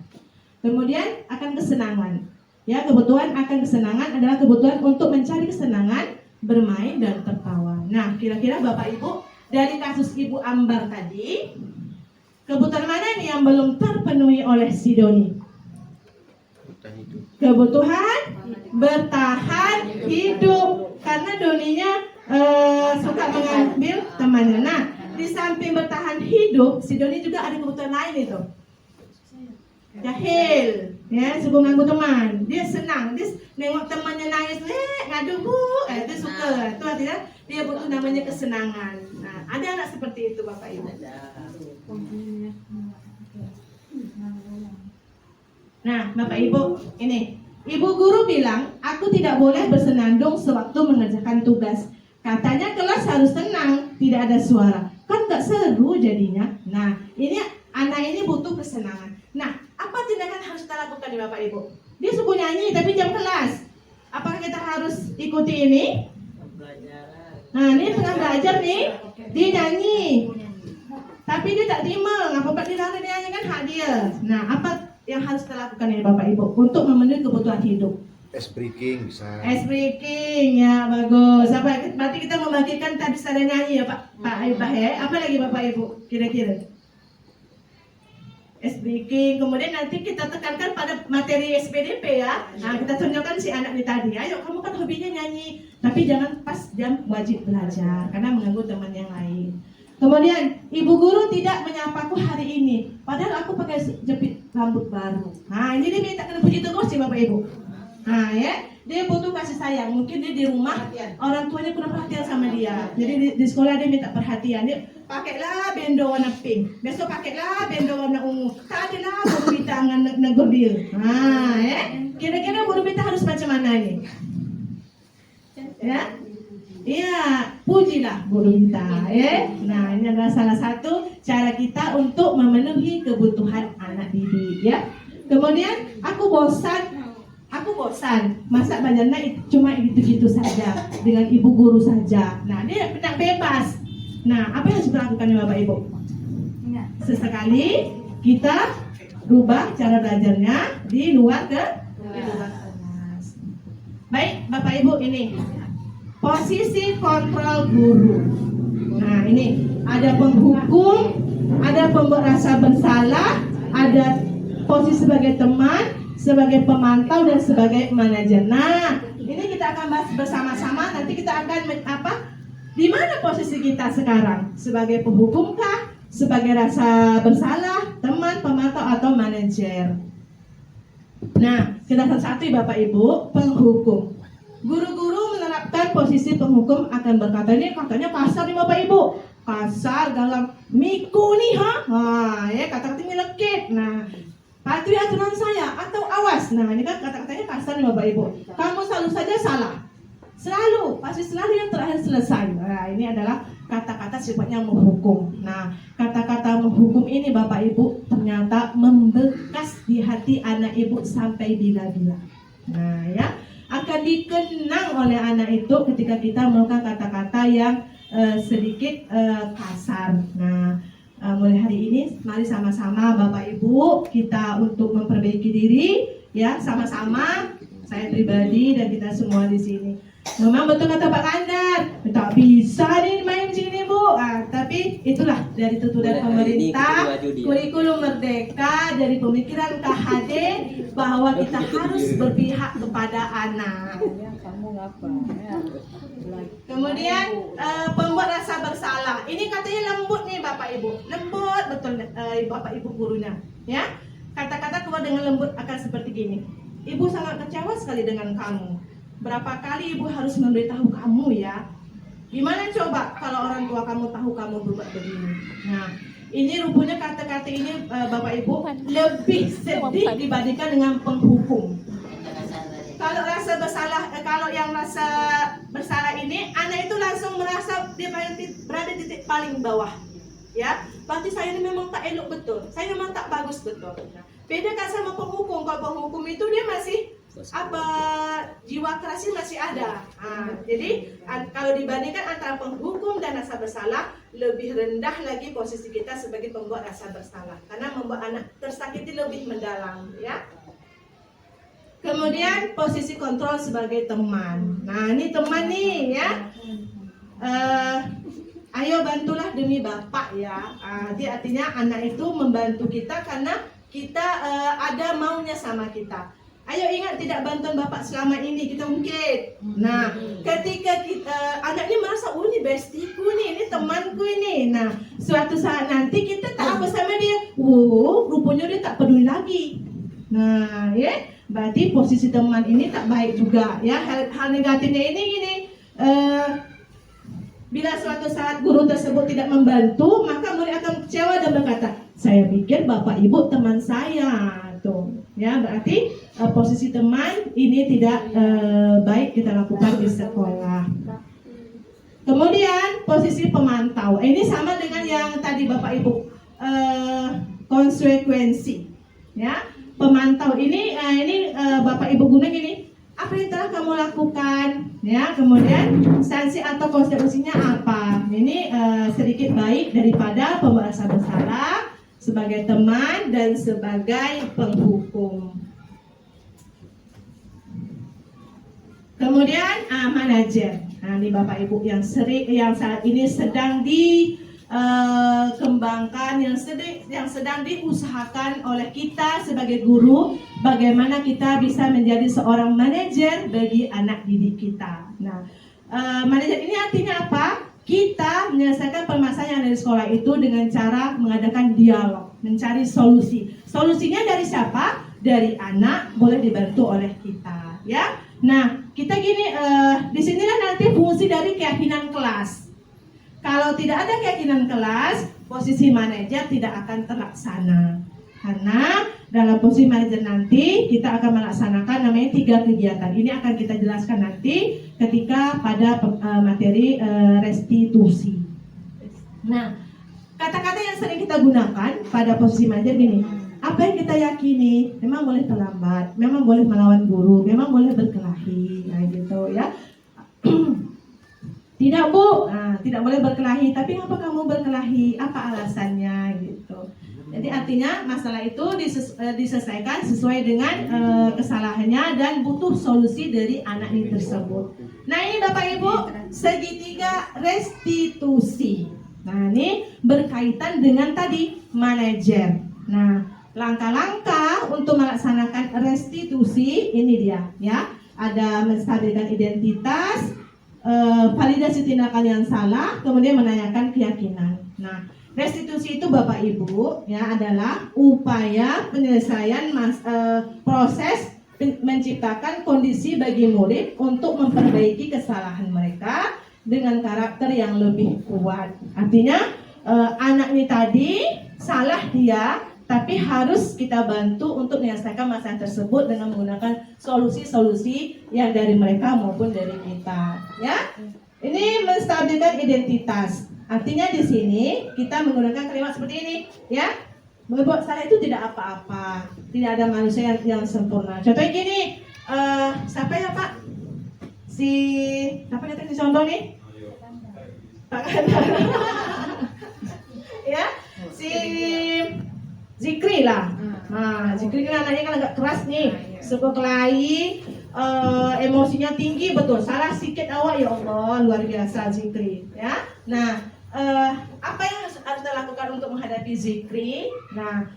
Kemudian akan kesenangan. Ya, kebutuhan akan kesenangan adalah kebutuhan untuk mencari kesenangan, bermain dan tertawa. Nah, kira-kira Bapak Ibu dari kasus Ibu Ambar tadi, kebutuhan mana nih yang belum terpenuhi oleh si Doni? Kebutuhan bertahan hidup, karena Doninya suka mengambil temannya. Nah, di samping bertahan hidup, si Doni juga ada kebutuhan lain itu. Jahil, ya, suka nganggu teman. Dia senang, dia nengok temannya nangis, ngadu bu, dia suka. Itu artinya dia butuh namanya kesenangan. Nah, ada anak seperti itu Bapak Ibu. Nah, Bapak Ibu, ini Ibu guru bilang, aku tidak boleh bersenandung sewaktu mengerjakan tugas. Katanya kelas harus tenang, tidak ada suara. Kan gak seru jadinya. Nah, ini anak ini butuh kesenangan. Nah, apa tindakan harus kita lakukan nih Bapak Ibu? Dia suka nyanyi tapi jam kelas. Apakah kita harus ikuti ini? Nah, ini tengah belajar nih, dia nyanyi. Tapi dia tak terima, ngapa dia nyanyi kan hak dia. Nah, apa yang harus kita lakukan nih Bapak Ibu untuk memenuhi kebutuhan hidup? Ice breaking bisa. Ice breaking, ya bagus. Berarti kita membagikan tadi cara nyanyi ya Pak Ibah ya. Apa lagi Bapak Ibu kira-kira? Ice breaking. Kemudian nanti kita tekankan pada materi SPDP ya. Nah, kita tunjukkan si anak ini tadi. Ayo kamu kan hobinya nyanyi, tapi jangan pas jam wajib belajar karena mengganggu teman yang lain. Kemudian, ibu guru tidak menyapaku hari ini, padahal aku pakai jepit rambut baru. Nah, ini dia minta kena puji terus sih Bapak Ibu. Nah, ya, dia butuh kasih sayang. Mungkin dia di rumah orang tuanya kurang perhatian sama dia. Jadi di sekolah dia minta perhatian. Dia pakailah bendo warna pink, besok pakailah bendo warna ungu. Tak adalah guru kita negur dia. Kira-kira guru kita harus macam mana nih? Ya, iya, pujilah guru kita, Nah, ini adalah salah satu cara kita untuk memenuhi kebutuhan anak didik, ya. Kemudian aku bosan masak banjarnya cuma gitu-gitu saja dengan ibu guru saja. Nah, dia nak bebas. Nah, apa yang harus dilakukan Bapak Ibu? Sesekali kita rubah cara belajarnya di luar kelas. Baik, Bapak Ibu, ini posisi kontrol guru. Nah, ini ada penghukum, ada pembuat rasa bersalah, ada posisi sebagai teman, sebagai pemantau, dan sebagai manajer. Nah, ini kita akan bahas bersama-sama. Nanti kita akan di mana posisi kita sekarang? Sebagai penghukum kah? Sebagai rasa bersalah, teman, pemantau, atau manajer? Nah, kita satu-satu ya Bapak Ibu, penghukum. Guru-guru menerapkan posisi penghukum akan berkata, ini katanya kasar nih Bapak Ibu. Kasar dalam miku nih ya kata-kata ini lekit. Nah, patuhi aturan saya atau awas. Nah, ini kan kata-katanya kasar nih Bapak Ibu. Kamu selalu saja salah. Pasti selalu yang terakhir selesai. Nah, ini adalah kata-kata sifatnya menghukum. Nah, kata-kata menghukum ini Bapak Ibu ternyata membekas di hati anak ibu sampai bila-bila. Nah, ya, akan dikenang oleh anak itu ketika kita melakukan kata-kata yang sedikit kasar. Nah, mulai hari ini mari sama-sama Bapak Ibu kita untuk memperbaiki diri, ya, sama-sama. Saya pribadi dan kita semua di sini. Memang betul kata Pak Kandar, tak bisa nih main sini Bu. Tapi itulah dari tuntunan pemerintah, kurikulum merdeka, dari pemikiran KHD bahwa kita harus berpihak kepada anak. Kemudian pembuat rasa bersalah. Ini katanya lembut nih Bapak Ibu, lembut betul Bapak Ibu gurunya. Ya, kata-kata keluar dengan lembut akan seperti gini. Ibu sangat kecewa sekali dengan kamu. Berapa kali ibu harus memberitahu kamu ya? Gimana coba kalau orang tua kamu tahu kamu berbuat begini? Nah, ini rupanya kata-kata ini Bapak Ibu lebih sedih dibandingkan dengan penghukum. Kalau rasa bersalah, kalau yang rasa bersalah ini, anak itu langsung merasa dia berada di titik paling bawah. Ya, berarti saya ini memang tak elok betul, saya memang tak bagus betul. Nah, beda kan sama penghukum. Kalau penghukum itu dia masih jiwa kerasnya masih ada. Jadi kalau dibandingkan antara penghukum dan rasa bersalah, lebih rendah lagi posisi kita sebagai pembuat rasa bersalah, karena membuat anak tersakiti lebih mendalam, ya. Kemudian posisi kontrol sebagai teman. Nah, ini teman nih, ya. Ayo bantulah demi Bapak, ya. Jadi artinya anak itu membantu kita karena kita ada maunya sama kita. Ayo ingat, tidak bantuan Bapak selama ini kita mungkin. Nah, ketika anak ini merasa, ini bestiku nih, ini temanku ini. Nah, suatu saat nanti kita tak apa sama dia. Rupanya dia tak peduli lagi. Nah, ya, berarti posisi teman ini tak baik juga. Ya, hal negatifnya ini gini. Bila suatu saat guru tersebut tidak membantu, maka murid akan kecewa dan berkata, saya pikir Bapak Ibu teman saya. Tuh, ya, berarti posisi teman ini tidak baik kita lakukan di sekolah. Kemudian posisi pemantau. Ini sama dengan yang tadi Bapak Ibu, konsekuensi. Ya, pemantau ini Bapak Ibu guna gini. Apa yang telah kamu lakukan? Ya, kemudian sanksi atau konsekuensinya apa? Ini sedikit baik daripada pembuat rasa bersalah sebagai teman dan sebagai penghukum. Kemudian manajer. Nah, ini Bapak Ibu yang saat ini sedang dikembangkan, yang sedang diusahakan oleh kita sebagai guru, bagaimana kita bisa menjadi seorang manajer bagi anak didik kita. Nah, manajer ini artinya apa? Kita menyelesaikan permasalahan yang ada di sekolah itu dengan cara mengadakan dialog, mencari solusi. Solusinya dari siapa? Dari anak, boleh dibantu oleh kita, ya. Nah, kita gini, di sinilah nanti fungsi dari keyakinan kelas. Kalau tidak ada keyakinan kelas, posisi manajer tidak akan terlaksana. Karena dalam posisi manajer nanti kita akan melaksanakan namanya 3 kegiatan. Ini akan kita jelaskan nanti ketika pada materi restitusi. Nah, kata-kata yang sering kita gunakan pada posisi manajer gini. Apa yang kita yakini, memang boleh terlambat, memang boleh melawan guru, memang boleh berkelahi, nah gitu ya. Tidak Bu, tidak boleh berkelahi. Tapi ngapa kamu berkelahi? Apa alasannya gitu? Jadi artinya masalah itu diselesaikan sesuai dengan kesalahannya dan butuh solusi dari anak ini tersebut. Nah ini Bapak Ibu, segitiga restitusi. Nah ini berkaitan dengan tadi manajer. Nah langkah-langkah untuk melaksanakan restitusi ini dia ya. Ada menstabilkan identitas, validasi tindakan yang salah, kemudian menanyakan keyakinan. Nah, restitusi itu Bapak Ibu ya adalah upaya penyelesaian proses menciptakan kondisi bagi murid untuk memperbaiki kesalahan mereka dengan karakter yang lebih kuat. Artinya anak ini tadi salah dia, tapi harus kita bantu untuk menyelesaikan masalah tersebut dengan menggunakan solusi-solusi yang dari mereka maupun dari kita. Ya, ini menstabilkan identitas. Artinya di sini kita menggunakan kalimat seperti ini, ya. Membuat salah itu tidak apa-apa, tidak ada manusia yang sempurna. Contohnya gini, siapa ya Pak? Siapa yang contoh nih? Pak ya, Zikri lah. Nah, Zikri kan anaknya kan agak keras nih, suka kelahi, emosinya tinggi, betul. Salah sedikit awak ya Allah, luar biasa Zikri. Ya, nah apa yang harus kita lakukan untuk menghadapi Zikri? Nah,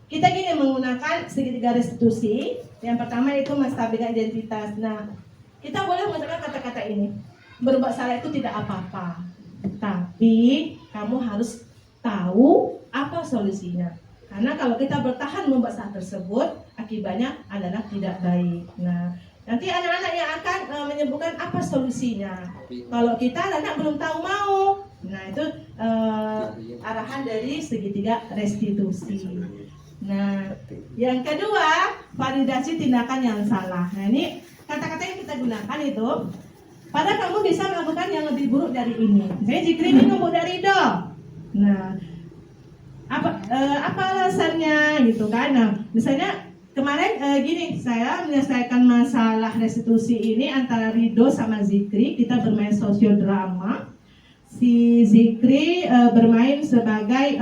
kita gini menggunakan segitiga restitusi. Yang pertama itu menstabilkan identitas. Nah, kita boleh menggunakan kata-kata ini. Berbuat salah itu tidak apa-apa, tapi kamu harus tahu apa solusinya. Karena kalau kita bertahan membuat salah tersebut, akibatnya adalah tidak baik. Nah, nanti anak-anak yang akan menyebutkan apa solusinya. Kalau kita anak belum tahu mau, nah itu arahan dari segitiga restitusi. Nah, yang kedua, validasi tindakan yang salah. Nah, ini kata-kata yang kita gunakan itu, padahal kamu bisa melakukan yang lebih buruk dari ini. Misalnya Zikri ini nggak dari do. Nah, apa alasannya gitu kan? Nah, misalnya kemarin gini, saya menyelesaikan masalah restitusi ini antara Ridho sama Zikri. Kita bermain sosiodrama. Si Zikri bermain sebagai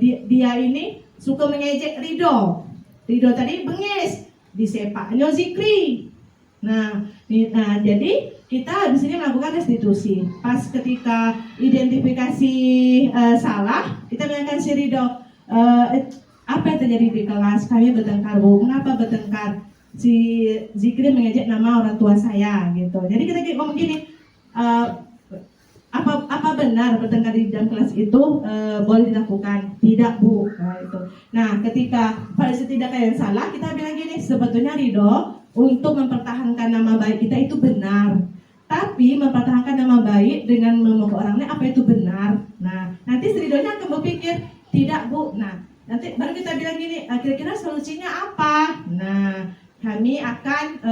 dia ini suka mengejek Ridho. Ridho tadi bengis, disepaknya Zikri. Nah, jadi kita di sini melakukan restitusi. Pas ketika identifikasi salah, kita menanyakan si Ridho, apa yang terjadi di kelas? Kami bertengkar, Bu. Kenapa bertengkar? Si Zikri mengejek nama orang tua saya, gitu. Jadi kita ngomong gini, apa benar bertengkar di dalam kelas itu boleh dilakukan? Tidak, Bu. Nah, ketika pada tindakan yang salah, kita bilang gini, sebetulnya Ridho untuk mempertahankan nama baik kita itu benar. Tapi mempertahankan nama baik dengan memukul orang lain, apa itu benar? Nah, nanti Ridhonya akan berpikir, tidak Bu. Nah, nanti baru kita bilang gini, kira-kira solusinya apa? Nah, kami akan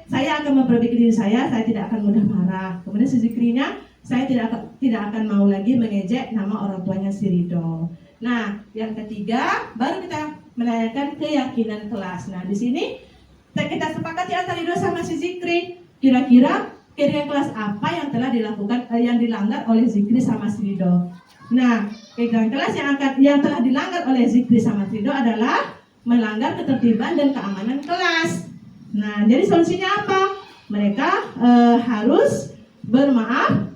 saya akan memperbaiki diri saya tidak akan mudah marah. Kemudian si Zikrinya, saya tidak akan mau lagi mengejek nama orang tuanya si Ridho. Nah, yang ketiga, baru kita menanyakan keyakinan kelas. Nah, di sini kita sepakati antara Ridho sama si Zikri. Kira-kira keyakinan kelas apa yang telah dilakukan, yang dilanggar oleh Zikri sama si Ridho. Nah, keyakinan kelas yang telah dilanggar oleh Zikri sama si Ridho adalah melanggar ketertiban dan keamanan kelas. Nah, jadi solusinya apa? Mereka harus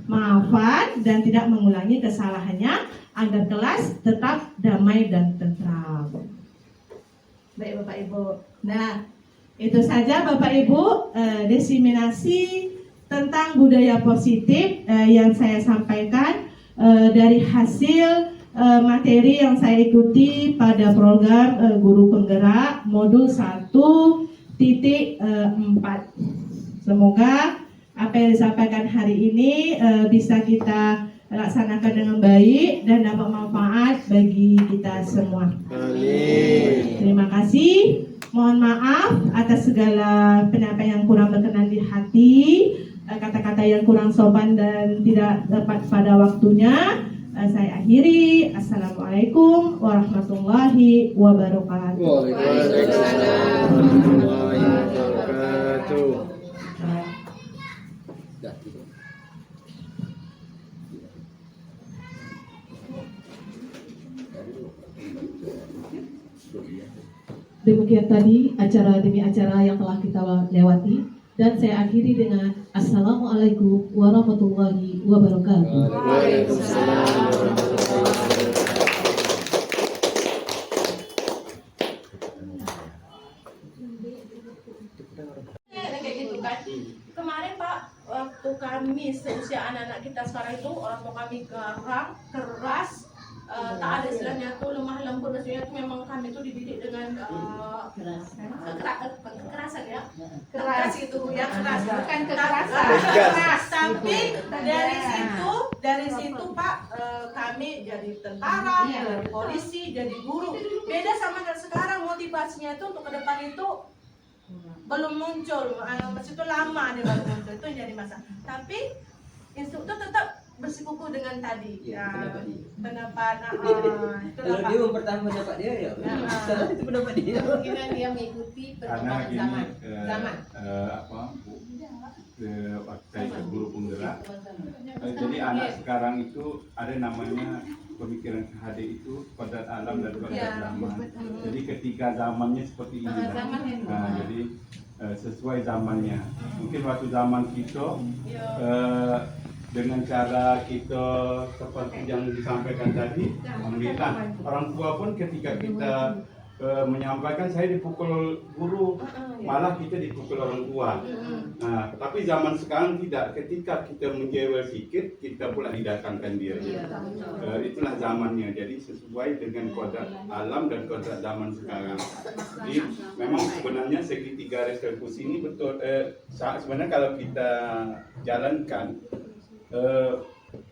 maafan dan tidak mengulangi kesalahannya agar kelas tetap damai dan tentram. Baik Bapak Ibu. Nah, itu saja Bapak Ibu diseminasi tentang budaya positif yang saya sampaikan dari hasil materi yang saya ikuti pada program Guru Penggerak modul 1 Semoga apa yang disampaikan hari ini bisa kita laksanakan dengan baik dan dapat manfaat bagi kita semua. Amin. Terima kasih. Mohon maaf atas segala penyampaian yang kurang berkenan di hati, kata-kata yang kurang sopan dan tidak tepat pada waktunya. Saya akhiri. Assalamualaikum warahmatullahi wabarakatuh. Waalaikumsalam warahmatullahi wabarakatuh. Demikian tadi acara demi acara yang telah kita lewati, dan saya akhiri dengan Assalamualaikum warahmatullahi wabarakatuh. Waalaikumsalam warahmatullahi wabarakatuh. Kayak gitu kan. Kemarin Pak, waktu kami seusia anak-anak kita sekarang itu, orang tua kami garang, keras, tak ada istilahnya tuh lemah lembut. Maksudnya tuh memang kami tuh dididik dengan kekerasan ya, keras itu ya, keras bukan kekerasan, keras. Tapi dari situ Pak, kami jadi tentara, jadi polisi, jadi guru. Beda sama dari sekarang, motivasinya itu untuk ke depan itu belum muncul, masih itu lama dia baru muncul, itu yang jadi masalah. Tapi instruktur tetap bersikukuh dengan tadi pendapat kalau dia mempertahankan pendapat dia ya salah itu pendapat dia. Kemungkinan dia mengikuti Karena perkembangan gini, zaman. waktu saya ke guru penggerak, jadi anak sekarang itu ada namanya pemikiran KHD itu kodrat alam dan kodrat zaman. Jadi ketika zamannya seperti ini, jadi sesuai zamannya. Mungkin waktu zaman kita dengan cara kita seperti yang disampaikan tadi, alhamdulillah orang tua pun ketika kita menyampaikan, saya dipukul guru, malah kita dipukul orang tua. Nah, tapi zaman sekarang tidak, ketika kita menjewel sedikit, kita pula didatangkan dia. Itulah zamannya, jadi sesuai dengan kodrat alam dan kodrat zaman sekarang. Jadi memang sebenarnya segitiga restitusi ini betul, sebenarnya kalau kita jalankan,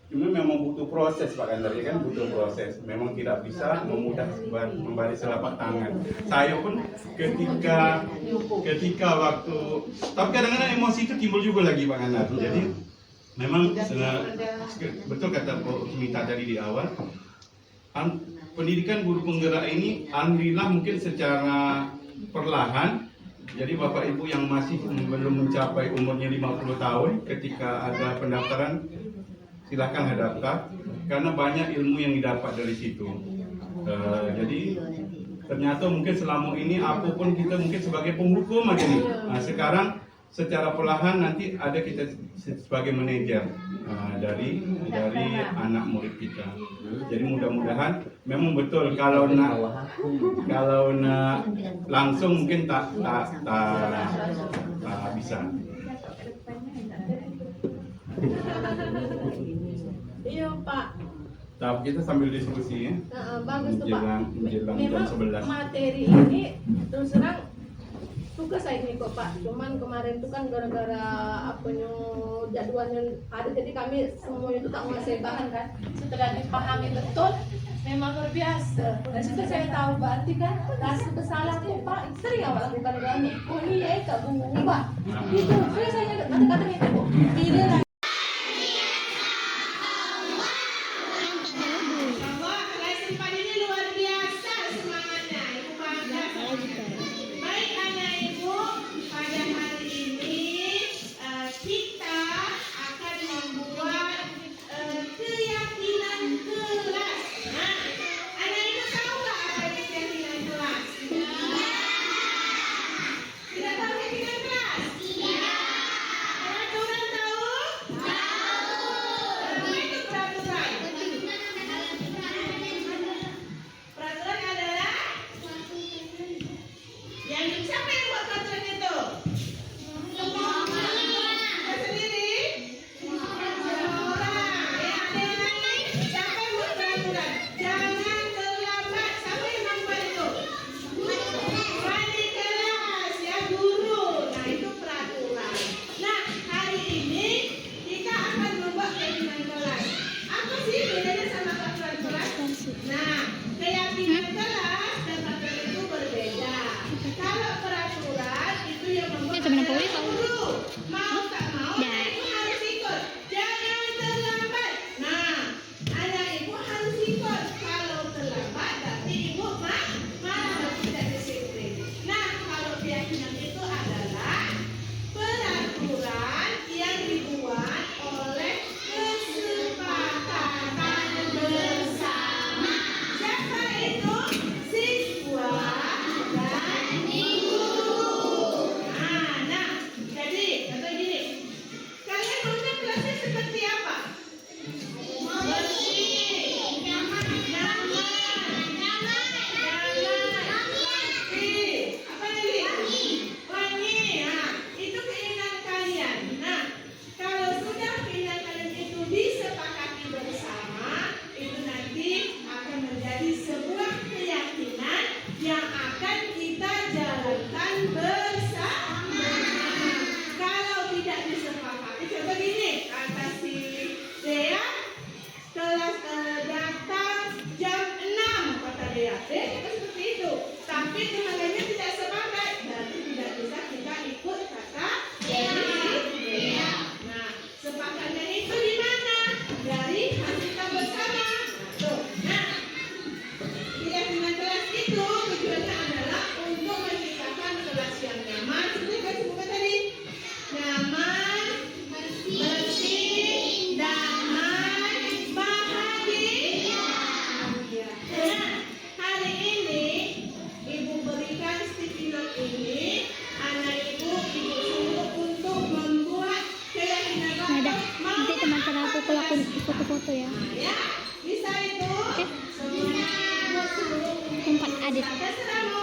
cuma memang butuh proses Pak Kandar, ya kan, butuh proses. Memang tidak bisa memudah membalik selapak tangan. Saya pun ketika waktu, tapi kadang-kadang emosi itu timbul juga lagi Pak Kandar. Jadi memang betul kata Bu Smita tadi di awal, pendidikan guru penggerak ini alhamdulillah mungkin secara perlahan. Jadi Bapak Ibu yang masih belum mencapai umurnya 50 tahun, ketika ada pendaftaran silakan daftar, karena banyak ilmu yang didapat dari situ. Jadi ternyata mungkin selama ini apapun kita mungkin sebagai penghukum aja nih. Nah, sekarang secara perlahan nanti ada kita sebagai manajer dari anak murid kita. Jadi mudah-mudahan memang betul kalau nak langsung mungkin tak bisa. Iya Pak. Tapi kita sambil diskusi ya. Bagus tuh Pak. Menjelang Memang jam 11. materi ini terus terang tugas saya ini kok Pak. Cuman kemarin itu kan gara-gara jadwalnya ada, jadi kami semuanya itu tak menguasai bahan kan. Setelah dipahami betul, memang luar biasa. Dan situ saya tahu berarti kan rasa bersalah tuh Pak sering awak lakukan kami. Oh ini ya Kak Mbak. Itu saya kata-katanya itu kok. Ide lah.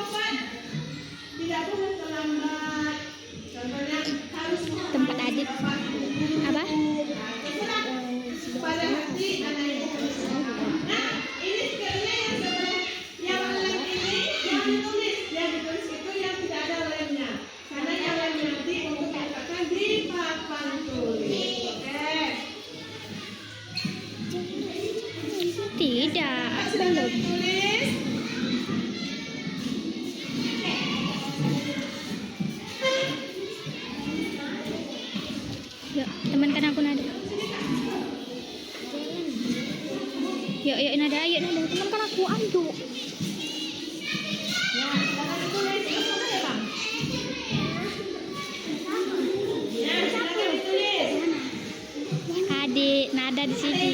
cepat, tidak boleh terlambat. Contohnya harus Tempat adik. Apa? pada hati anaknya. Nah, ini sebenarnya yang sebelah yang lem ini yang ditulis itu yang tidak ada lemnya. Karena yang lem nanti untuk diletakkan di papan tulis. Oke. Tidak, Sudah belum. ditulis. Yuk, temankan aku Nada. Yuk, Nada, temankan aku, ayo. Ya, silakan ditulis. Itu mana ya, Bang? Ya, silakan ditulis. Adik Nada di sini.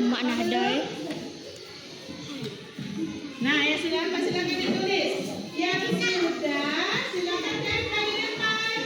Mak Nada. Nah, ya silakan ditulis. Yang sudah, silakan tempel di depan.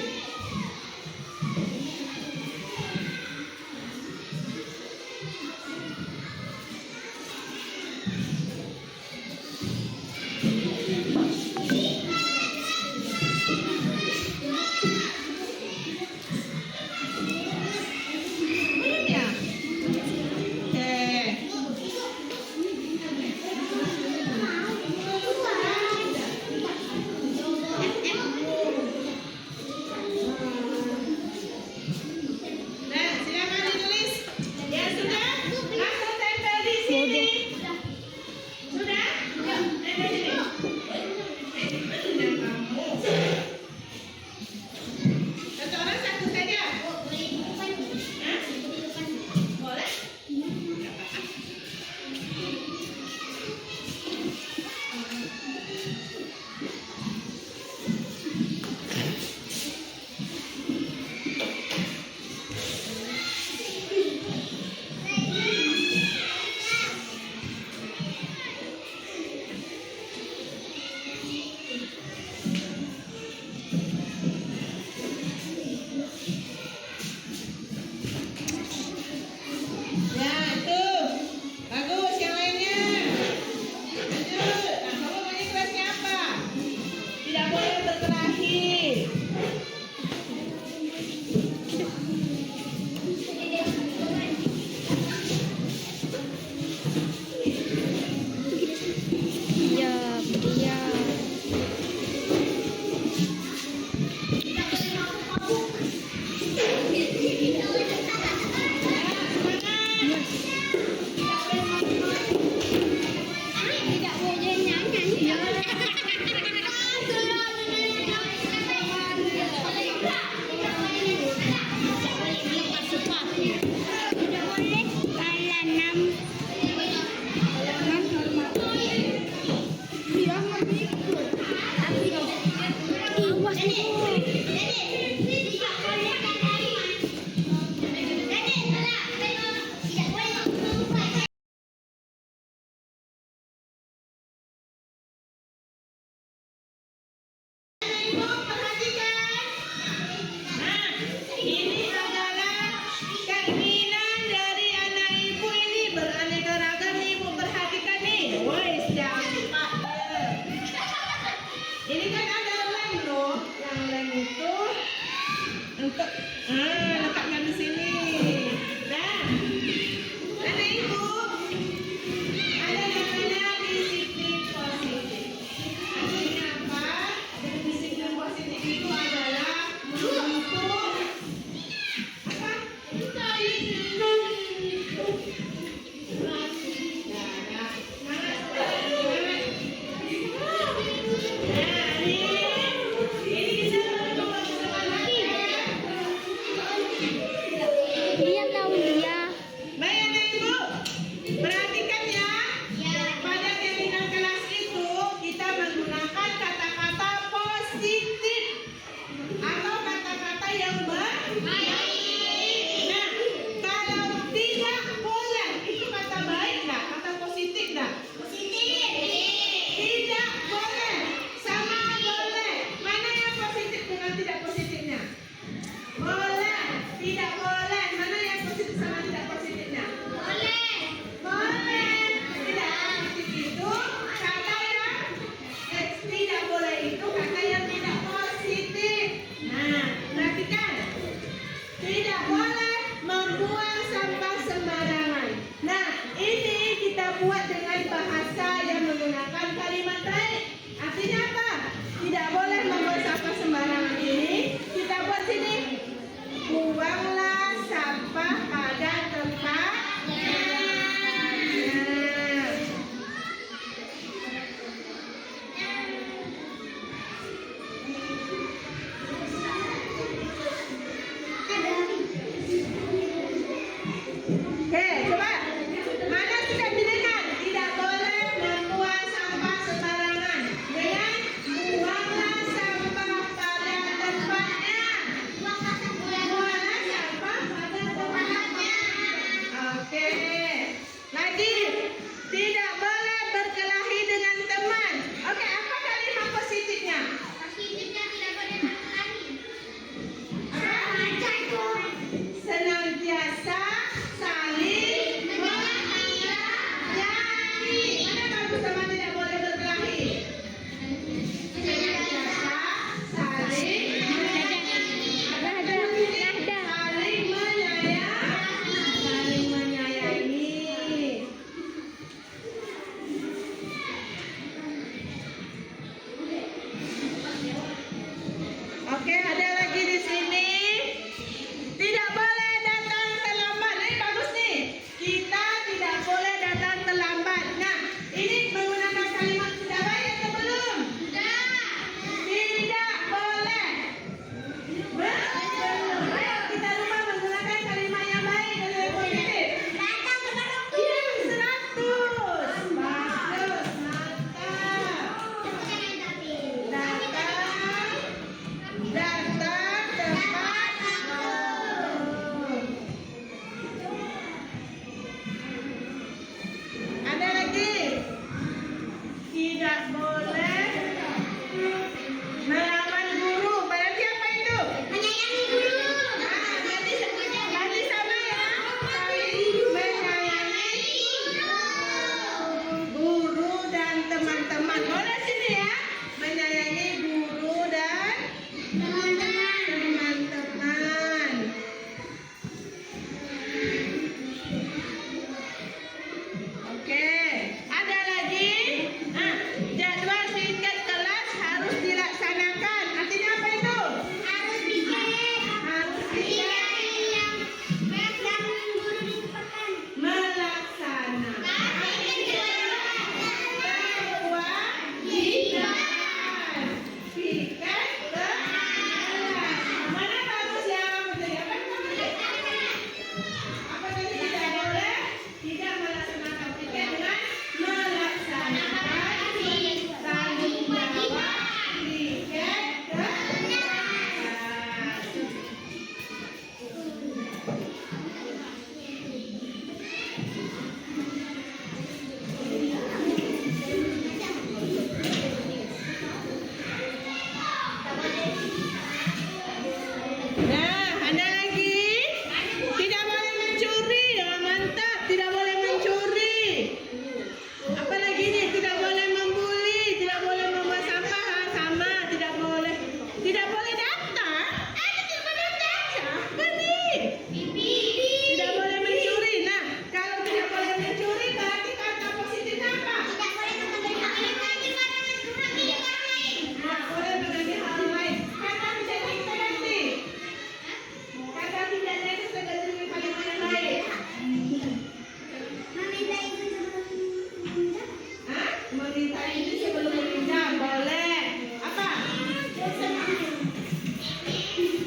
sebelum menikah boleh. Apa?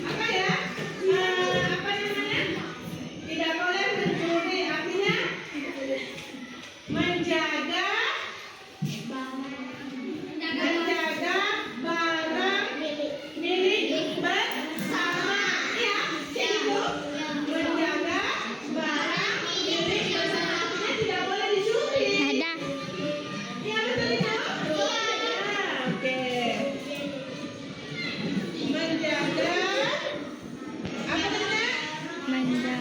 Apa ya? Apa namanya? Tidak boleh mencuri. Artinya menjaga barang milik bersama. Ya, itu menjaga barang milik bersama. Artinya tidak boleh dicuri. Ada. Iya betul itu. Oke. Menjaga apa namanya? Menjaga.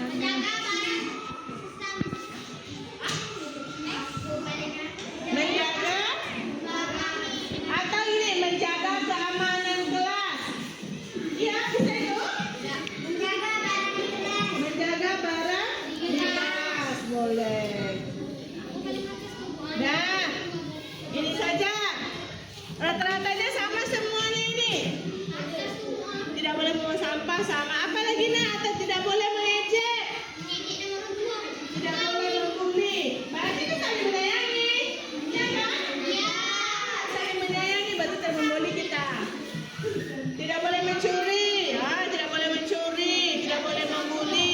Menjaga atau ini menjaga keamanan kelas. Iya bisa itu. Menjaga barang di kelas boleh. Nah, ini saja. Rata-ratanya sama semuanya ini. Tidak boleh membuang sampah sama. Apa lagi nih? Atau tidak boleh mengejek. Tidak boleh membuli. Berarti itu saling menyayangi. Ya kan? Saling menyayangi berarti tidak membuli kita. Tidak boleh mencuri. Tidak boleh mencuri. Tidak boleh membuli.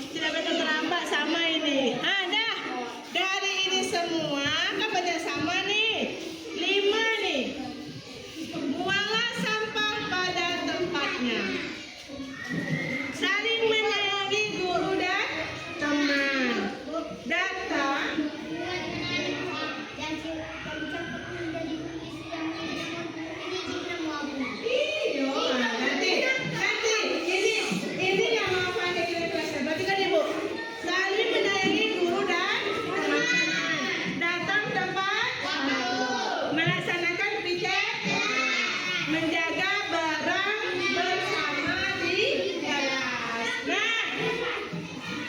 Tidak boleh terlambat sama ini. Dah. Dari ini semua kapan sama nih? 5 nih. Buanglah sampah pada tempatnya. Saling menyayangi guru dan teman. Datang. Iya, nanti ini yang mau pakai kita kelasnya. Berarti kan Ibu, saling menyayangi guru dan teman. Datang tepat melaksanakan piket, menjaga barang bersama di kelas. Nah,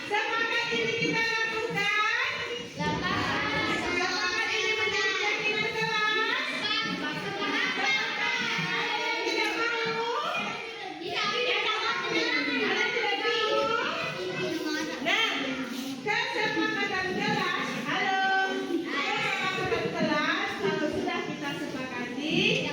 semangat ini kita lakukan. Semangat ini menjadi keyakinan kelas. Tidak mau? Ada tidak mau? Nah, kesepakatan kelas. Halo. Kesepakatan kelas kalau sudah kita sepakati